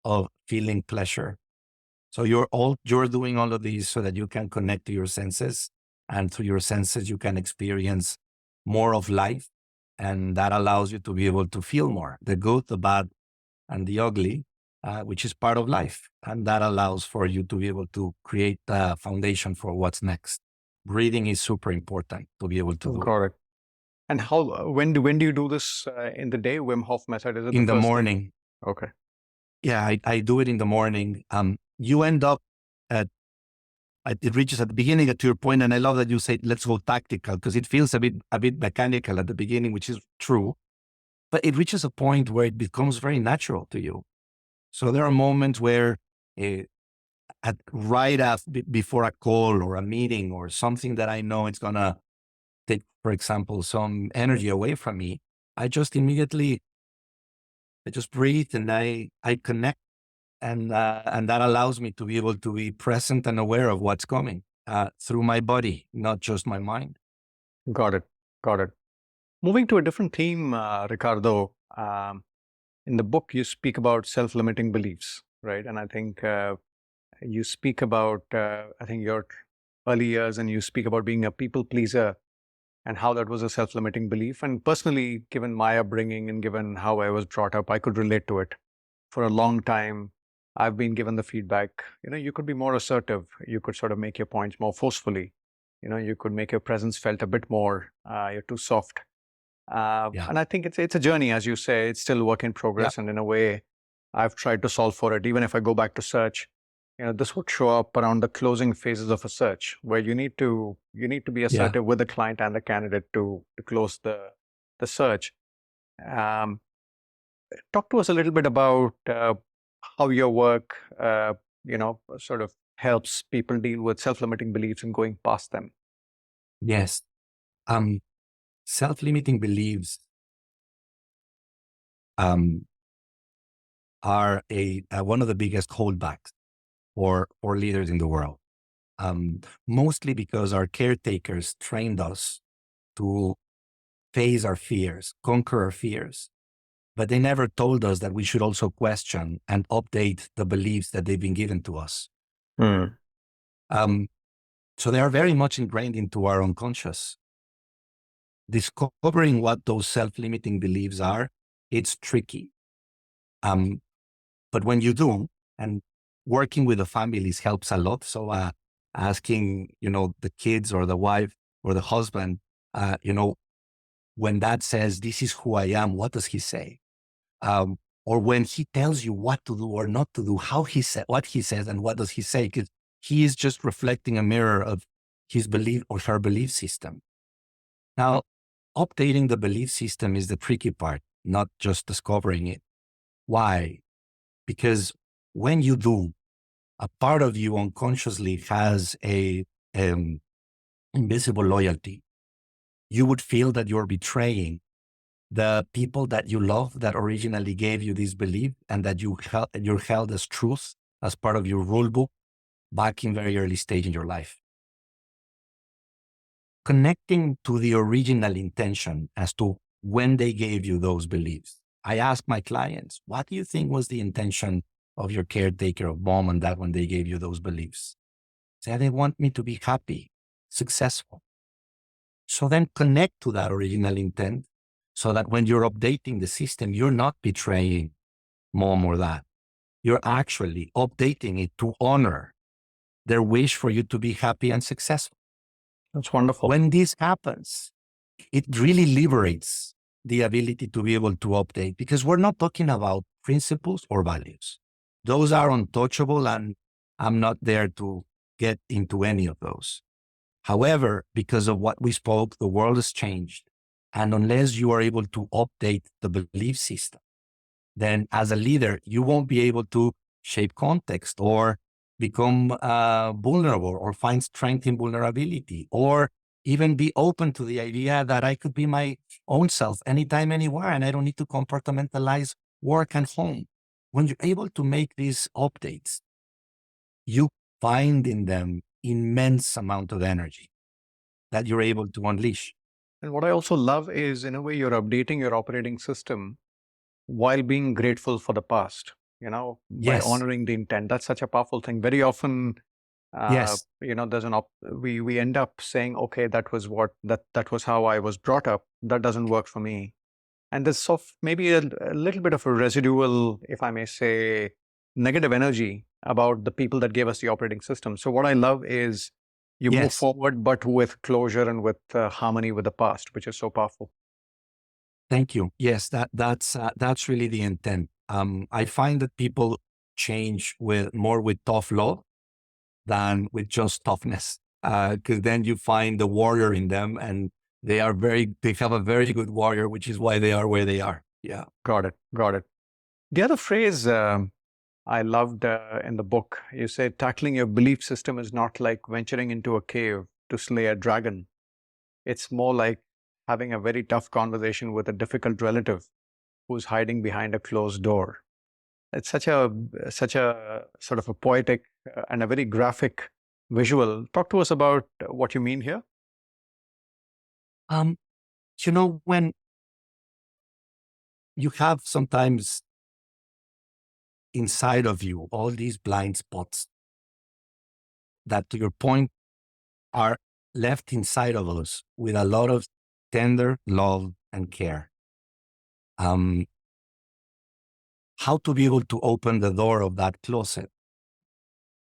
S8: of feeling pleasure. So you're doing all of these so that you can connect to your senses, and through your senses, you can experience more of life. And that allows you to be able to feel more, the good, the bad, and the ugly, which is part of life. And that allows for you to be able to create a foundation for what's next. breathing is super important to be able to do
S9: Got it. And when do you do this in the day? Wim Hof method, is it
S8: in
S9: the
S8: the
S9: first
S8: morning.
S9: thing? Okay.
S8: Yeah, I do it in the morning. You end up it reaches at the beginning, to your point, and I love that you say, let's go tactical, because it feels a bit mechanical at the beginning, which is true, but it reaches a point where it becomes very natural to you. So there are moments where before a call or a meeting or something that I know it's going to take, for example, some energy away from me, I just breathe and I connect. And that allows me to be able to be present and aware of what's coming through my body, not just my mind.
S9: Got it. Moving to a different theme, Ricardo, in the book, you speak about self-limiting beliefs, right? And I think you speak about, I think your early years, and you speak about being a people pleaser and how that was a self-limiting belief. And personally, given my upbringing and given how I was brought up, I could relate to it. For a long time, I've been given the feedback, you could be more assertive. You could sort of make your points more forcefully. You could make your presence felt a bit more, you're too soft. And I think it's a journey, as you say, it's still a work in progress. And in a way, I've tried to solve for it. Even if I go back to search, this would show up around the closing phases of a search, where you need to be assertive with the client and the candidate to close the search. Talk to us a little bit about how your work, sort of helps people deal with self-limiting beliefs and going past them.
S8: Yes. Self-limiting beliefs are one of the biggest holdbacks for leaders in the world. Mostly because our caretakers trained us to face our fears, conquer our fears, but they never told us that we should also question and update the beliefs that they've been given to us. So they are very much ingrained into our unconscious. Discovering what those self-limiting beliefs are, it's tricky. But when you do, and working with the families helps a lot. So asking, the kids or the wife or the husband, when dad says, this is who I am, what does he say? Or when he tells you what to do or not to do, what he says and what does he say? Because he is just reflecting a mirror of his belief or her belief system. Now, updating the belief system is the tricky part, not just discovering it. Why? Because when you do, a part of you unconsciously has a invisible loyalty. You would feel that you're betraying the people that you love, that originally gave you this belief and that you're held as truth, as part of your rule book back in very early stage in your life. Connecting to the original intention as to when they gave you those beliefs. I ask my clients, what do you think was the intention of your caretaker, of mom and dad, when they gave you those beliefs? Say, they want me to be happy, successful. So then connect to that original intent so that when you're updating the system, you're not betraying mom or dad. You're actually updating it to honor their wish for you to be happy and successful.
S9: That's wonderful.
S8: When this happens, it really liberates the ability to be able to update, because we're not talking about principles or values. Those are untouchable, and I'm not there to get into any of those. However, because of what we spoke, the world has changed. And unless you are able to update the belief system, then as a leader, you won't be able to shape context or become vulnerable or find strength in vulnerability, or even be open to the idea that I could be my own self anytime, anywhere, and I don't need to compartmentalize work and home. When you're able to make these updates, you find in them immense amount of energy that you're able to unleash.
S9: And what I also love is, in a way, you're updating your operating system while being grateful for the past, by honoring the intent. That's such a powerful thing. Very often, there's we end up saying, okay, that was how I was brought up. That doesn't work for me. And there's maybe a little bit of a residual, if I may say, negative energy about the people that gave us the operating system. So what I love is You move
S8: Yes.
S9: forward, but with closure and with harmony with the past, which is so powerful.
S8: Thank you. Yes, that's really the intent. I find that people change more with tough love than with just toughness. Because then you find the warrior in them, and they have a very good warrior, which is why they are where they are. Yeah.
S9: Got it. Got it. The other phrase I loved in the book, you said tackling your belief system is not like venturing into a cave to slay a dragon. It's more like having a very tough conversation with a difficult relative who's hiding behind a closed door. It's such a sort of a poetic and a very graphic visual. Talk to us about what you mean here.
S8: When you have sometimes inside of you all these blind spots that, to your point, are left inside of us with a lot of tender love and care. How to be able to open the door of that closet?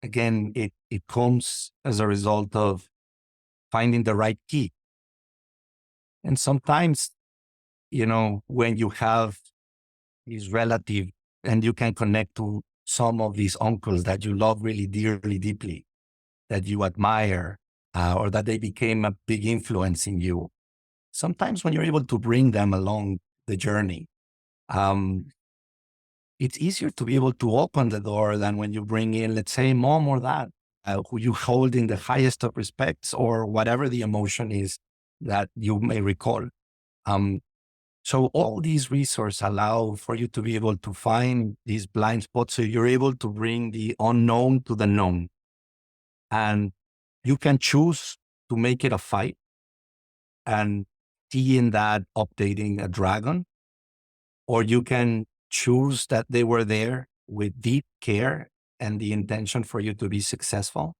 S8: Again, it comes as a result of finding the right key. And sometimes, when you have these relative and you can connect to some of these uncles that you love really dearly, deeply, that you admire, or that they became a big influence in you. Sometimes when you're able to bring them along the journey, it's easier to be able to open the door than when you bring in, let's say, mom or dad, who you hold in the highest of respects, or whatever the emotion is that you may recall. So all these resources allow for you to be able to find these blind spots, so you're able to bring the unknown to the known. And you can choose to make it a fight and see in that updating a dragon, or you can choose that they were there with deep care and the intention for you to be successful,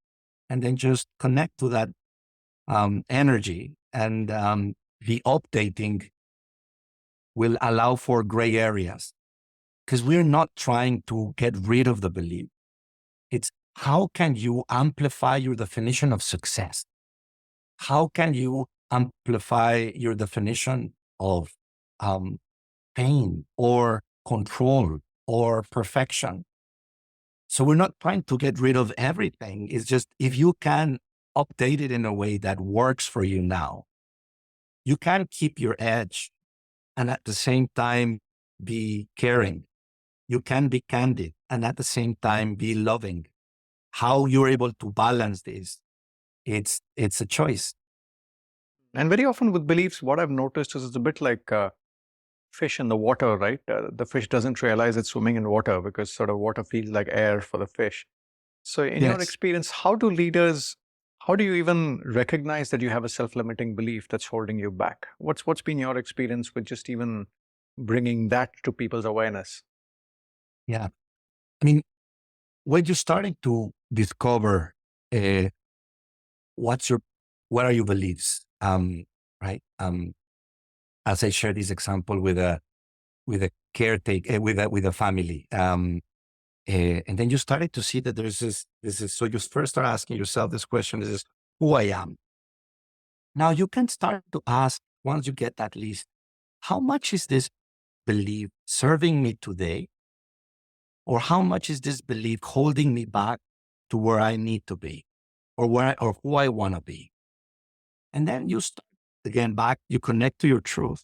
S8: and then just connect to that energy. And the updating will allow for gray areas, because we're not trying to get rid of the belief. It's how can you amplify your definition of success? How can you amplify your definition of pain or control or perfection? So we're not trying to get rid of everything. It's just, if you can update it in a way that works for you now, you can keep your edge and at the same time be caring. You can be candid and at the same time be loving. How you're able to balance this, it's a choice.
S9: And very often with beliefs, what I've noticed is it's a bit like fish in the water, right? The fish doesn't realize it's swimming in water because sort of water feels like air for the fish. So in your
S8: Yes.
S9: experience, how do you even recognize that you have a self-limiting belief that's holding you back? What's been your experience with just even bringing that to people's awareness?
S8: Yeah. I mean, when you're starting to discover what are your beliefs, right? As I share this example with a caretaker, with a family, and then you started to see that there's this is, so you first start asking yourself this question: is who I am? Now you can start to ask, once you get that list, how much is this belief serving me today? Or how much is this belief holding me back to where I need to be, or who I want to be? And then you start again back, you connect to your truth.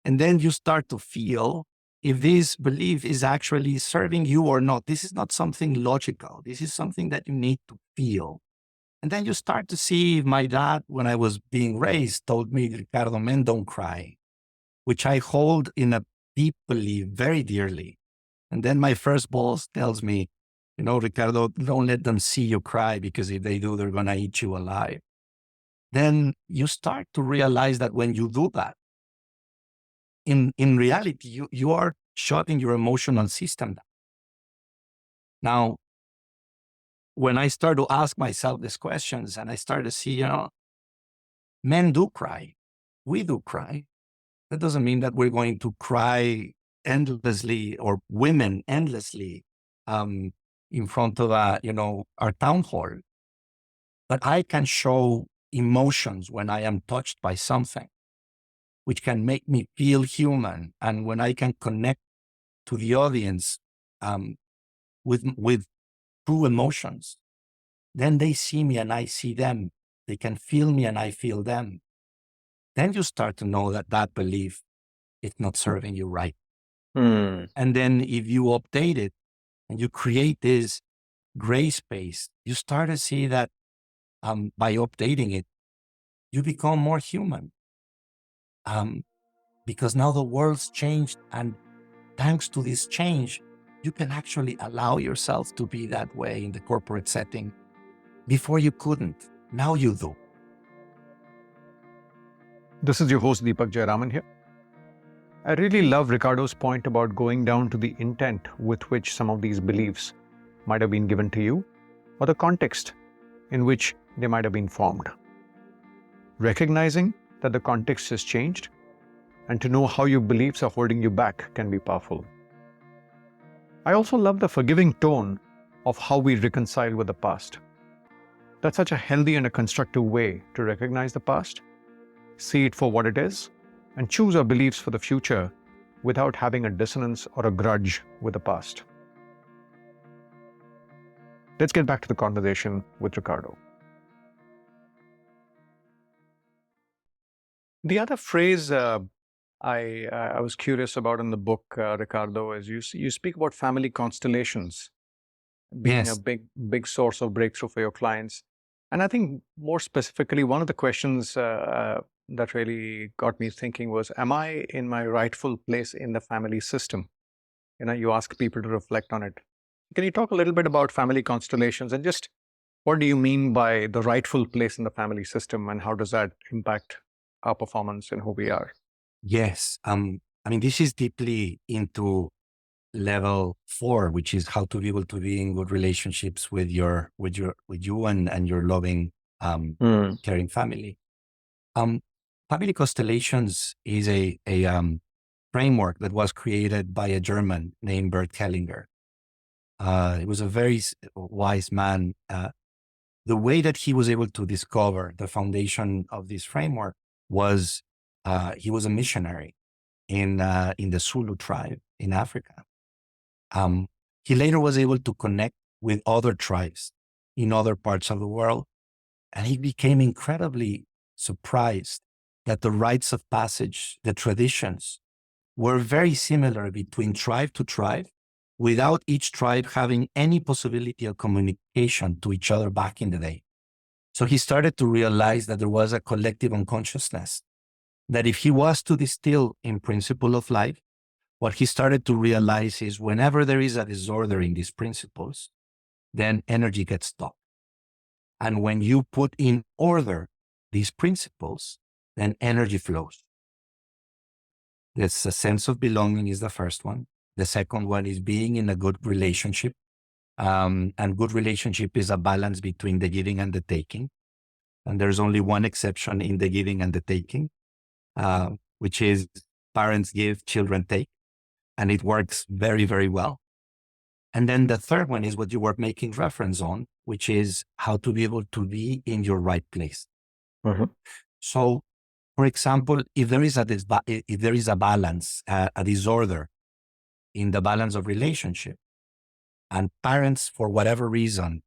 S8: And then you start to feel if this belief is actually serving you or not. This is not something logical. This is something that you need to feel. And then you start to see, if my dad, when I was being raised, told me, Ricardo, men don't cry, which I hold in a deep belief very dearly. And then my first boss tells me, Ricardo, don't let them see you cry, because if they do, they're going to eat you alive. Then you start to realize that when you do that, in reality, you are shutting your emotional system down. Now, when I start to ask myself these questions and I start to see, men do cry, we do cry. That doesn't mean that we're going to cry endlessly, or women endlessly, in front of our town hall. but I can show emotions when I am touched by something, which can make me feel human. And when I can connect to the audience with true emotions, then they see me and I see them. They can feel me and I feel them. Then you start to know that that belief is not serving you right. And then if you update it and you create this gray space, you start to see that by updating it, you become more human. Because now the world's changed, and thanks to this change, you can actually allow yourself to be that way in the corporate setting. Before you couldn't, now you do.
S9: This is your host Deepak Jayaraman here. I really love Ricardo's point about going down to the intent with which some of these beliefs might have been given to you, or the context in which they might have been formed. Recognizing that the context has changed and to know how your beliefs are holding you back can be powerful. I also love the forgiving tone of how we reconcile with the past. That's such a healthy and a constructive way to recognize the past, see it for what it is, and choose our beliefs for the future without having a dissonance or a grudge with the past. Let's get back to the conversation with Ricardo. The other phrase I was curious about in the book, Ricardo, is you speak about family constellations being
S8: Yes.
S9: a big source of breakthrough for your clients. And I think more specifically, one of the questions that really got me thinking was, am I in my rightful place in the family system? You ask people to reflect on it. Can you talk a little bit about family constellations and just what do you mean by the rightful place in the family system, and how does that impact our performance and who we are?
S8: Yes. This is deeply into level 4, which is how to be able to be in good relationships with you and your loving, caring family. Family constellations is a framework that was created by a German named Bert Hellinger. He was a very wise man. The way that he was able to discover the foundation of this framework was he was a missionary in the Zulu tribe in Africa. He later was able to connect with other tribes in other parts of the world, and he became incredibly surprised that the rites of passage, the traditions, were very similar between tribe to tribe, without each tribe having any possibility of communication to each other back in the day. So he started to realize that there was a collective unconsciousness, that if he was to distill in principle of life, what he started to realize is whenever there is a disorder in these principles, then energy gets stuck. And when you put in order these principles, then energy flows. There's a sense of belonging is the first one. The second one is being in a good relationship. And good relationship is a balance between the giving and the taking. And there's only one exception in the giving and the taking, which is parents give, children take. And it works very, very well. And then the third one is what you were making reference on, which is how to be able to be in your right place.
S9: Mm-hmm.
S8: So, for example, if there is a balance, a disorder in the balance of relationship, and parents, for whatever reason,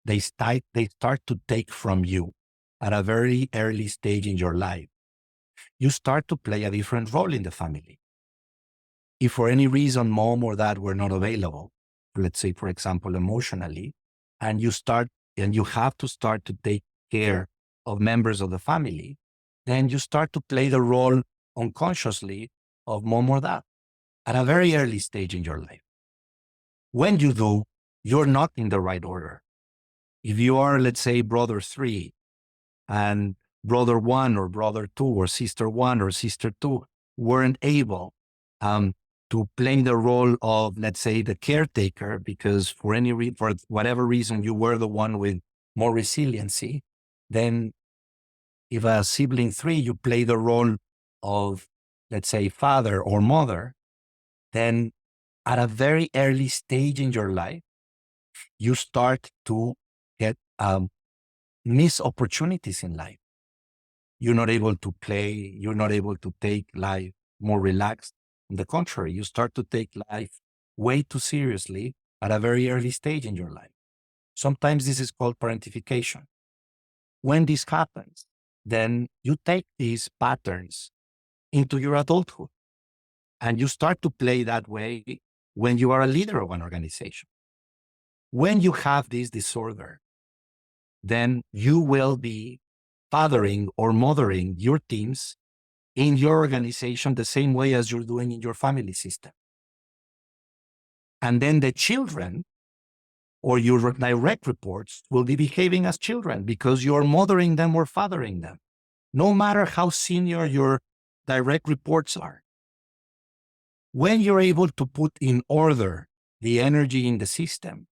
S8: they start to take from you at a very early stage in your life, you start to play a different role in the family. If for any reason mom or dad were not available, let's say, for example, emotionally, and you have to start to take care of members of the family, then you start to play the role unconsciously of mom or dad at a very early stage in your life. When you do, you're not in the right order. If you are, let's say, brother 3 and brother 1 or brother 2 or sister 1 or sister 2 weren't able to play the role of, let's say, the caretaker, because for whatever reason you were the one with more resiliency, then if a sibling 3, you play the role of, let's say, father or mother, then at a very early stage in your life, you start to get miss opportunities in life. You're not able to play. You're not able to take life more relaxed. On the contrary, you start to take life way too seriously at a very early stage in your life. Sometimes this is called parentification. When this happens, then you take these patterns into your adulthood and you start to play that way when you are a leader of an organization. When you have this disorder, then you will be fathering or mothering your teams in your organization the same way as you're doing in your family system. And then the children or your direct reports will be behaving as children because you're mothering them or fathering them, no matter how senior your direct reports are. When you're able to put in order the energy in the system,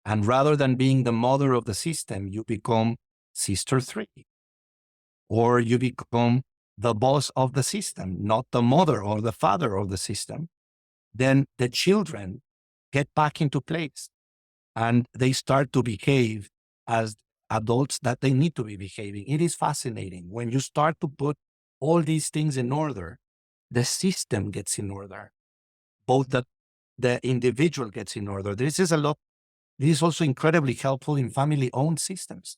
S8: and rather than being the mother of the system, you become sister 3, or you become the boss of the system, not the mother or the father of the system, then the children get back into place and they start to behave as adults that they need to be behaving. It is fascinating. When you start to put all these things in order, the system gets in order. Both the individual gets in order. This is also incredibly helpful in family-owned systems,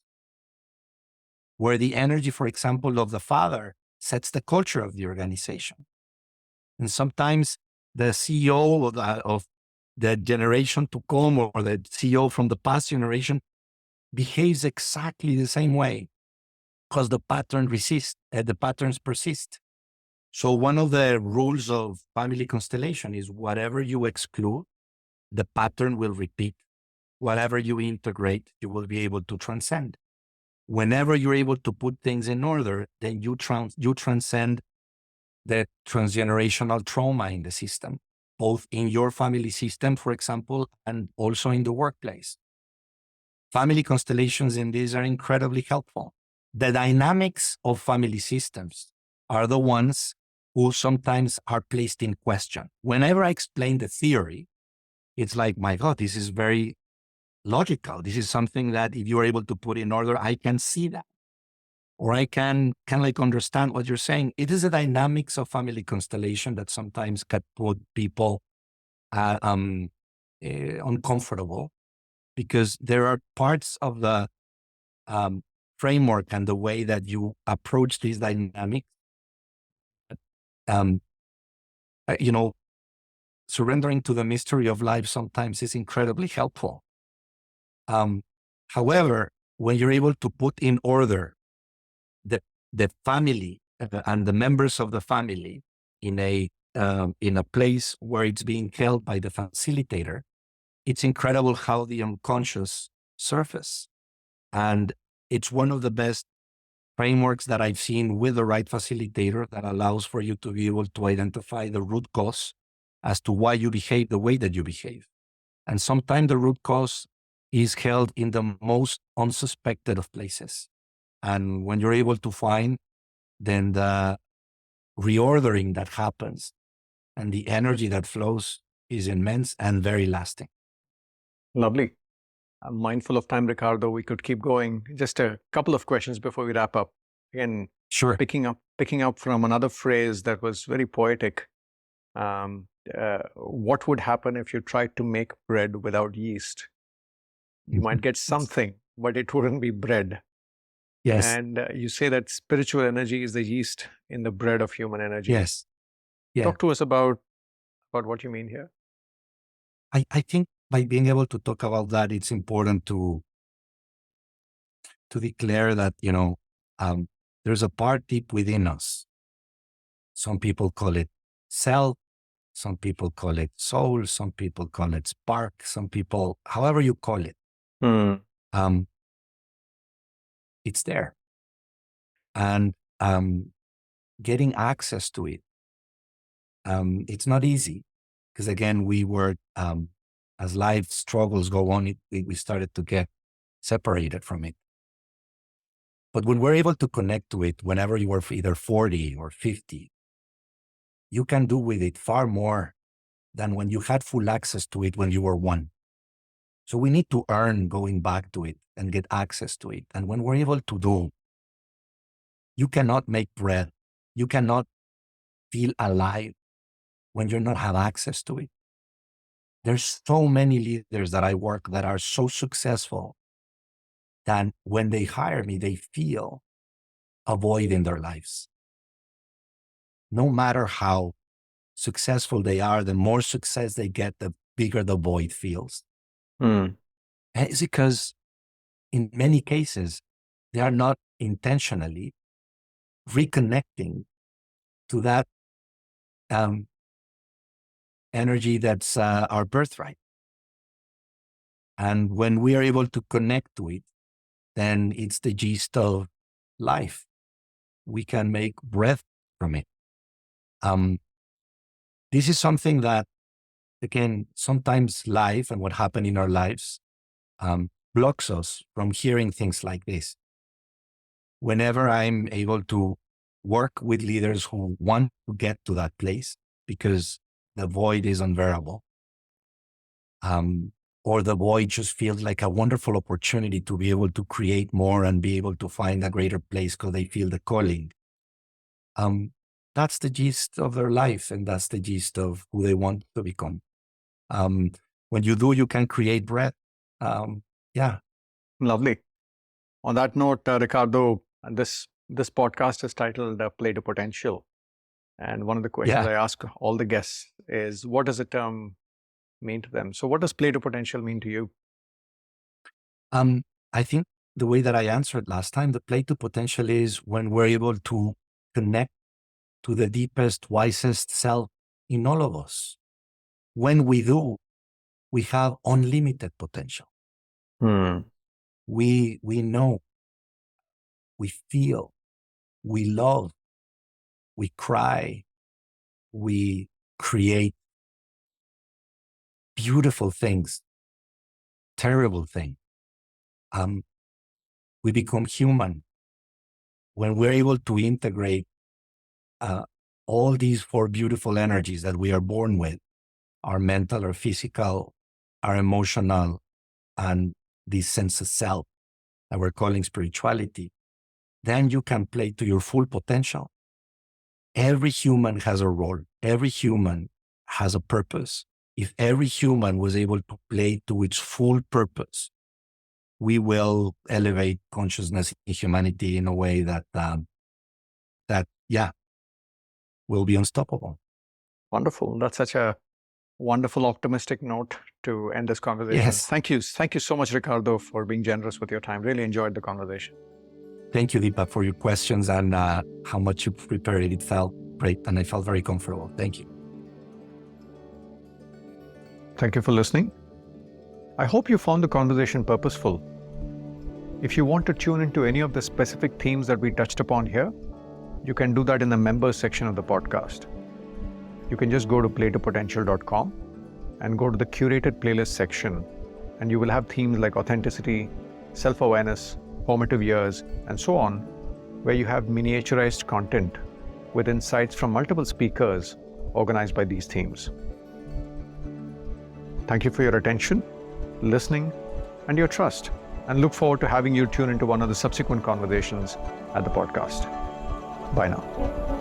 S8: where the energy, for example, of the father sets the culture of the organization. And sometimes the CEO of the generation to come or the CEO from the past generation behaves exactly the same way because the patterns persist. So one of the rules of family constellation is whatever you exclude, the pattern will repeat. Whatever you integrate, you will be able to transcend. Whenever you're able to put things in order, then you transcend the transgenerational trauma in the system, both in your family system, for example, and also in the workplace. Family constellations in this are incredibly helpful. The dynamics of family systems are the ones who sometimes are placed in question. Whenever I explain the theory, it's like, my God, this is very logical. This is something that if you're able to put in order, I can see that. Or I can understand what you're saying. It is the dynamics of family constellation that sometimes can put people uncomfortable, because there are parts of the framework and the way that you approach these dynamics. Surrendering to the mystery of life sometimes is incredibly helpful. However, when you're able to put in order the family and the members of the family in a place where it's being held by the facilitator, it's incredible how the unconscious surface. And it's one of the best frameworks that I've seen with the right facilitator that allows for you to be able to identify the root cause as to why you behave the way that you behave. And sometimes the root cause is held in the most unsuspected of places. And when you're able to find, then the reordering that happens and the energy that flows is immense and very lasting.
S9: Lovely. I'm mindful of time, Ricardo. We could keep going. Just a couple of questions before we wrap up. Again,
S8: sure.
S9: Picking up from another phrase that was very poetic. What would happen if you tried to make bread without yeast? You might get something, but it wouldn't be bread.
S8: Yes.
S9: And you say that spiritual energy is the yeast in the bread of human energy.
S8: Yes. Yeah.
S9: Talk to us about what you mean here.
S8: I think by being able to talk about that, it's important to declare that, there's a part deep within us. Some people call it self. Some people call it soul. Some people call it spark. Some people, however you call it. It's there. And getting access to it, it's not easy, because again, we were, as life struggles go on, we started to get separated from it. But when we're able to connect to it, whenever you are either 40 or 50, you can do with it far more than when you had full access to it when you were 1. So we need to earn going back to it and get access to it. And when we're able to do, you cannot make bread. You cannot feel alive when you not have access to it. There's so many leaders that I work that are so successful that when they hire me, they feel a void in their lives. No matter how successful they are, the more success they get, the bigger the void feels. And it's because in many cases, they are not intentionally reconnecting to that energy that's our birthright. And when we are able to connect to it, then it's the gist of life. We can make breath from it. This is something that, again, sometimes life and what happened in our lives blocks us from hearing things like this. Whenever I'm able to work with leaders who want to get to that place because the void is unbearable, or the void just feels like a wonderful opportunity to be able to create more and be able to find a greater place because they feel the calling. That's the gist of their life, and that's the gist of who they want to become. When you do, you can create breath. Yeah.
S9: Lovely. On that note, Ricardo, this podcast is titled Play to Potential. And one of the questions I ask all the guests is, what does the term mean to them? So what does play to potential mean to you?
S8: I think the way that I answered last time, the play to potential is when we're able to connect to the deepest, wisest self in all of us. When we do, we have unlimited potential. We know, we feel, we love, we cry, we create beautiful things, terrible things. We become human. When we're able to integrate all these four beautiful energies that we are born with, our mental, our physical, our emotional, and this sense of self that we're calling spirituality, then you can play to your full potential. Every human has a role. Every human has a purpose. If every human was able to play to its full purpose, we will elevate consciousness in humanity in a way that will be unstoppable.
S9: Wonderful. That's such a wonderful, optimistic note to end this conversation.
S8: Yes.
S9: Thank you so much, Ricardo, for being generous with your time. Really enjoyed the conversation.
S8: Thank you, Deepak, for your questions and how much you prepared it. It felt great and I felt very comfortable. Thank you.
S9: Thank you for listening. I hope you found the conversation purposeful. If you want to tune into any of the specific themes that we touched upon here, you can do that in the members section of the podcast. You can just go to playtopotential.com and go to the curated playlist section, and you will have themes like authenticity, self-awareness, formative years, and so on, where you have miniaturized content with insights from multiple speakers organized by these themes. Thank you for your attention, listening, and your trust, and look forward to having you tune into one of the subsequent conversations at the podcast. Bye now.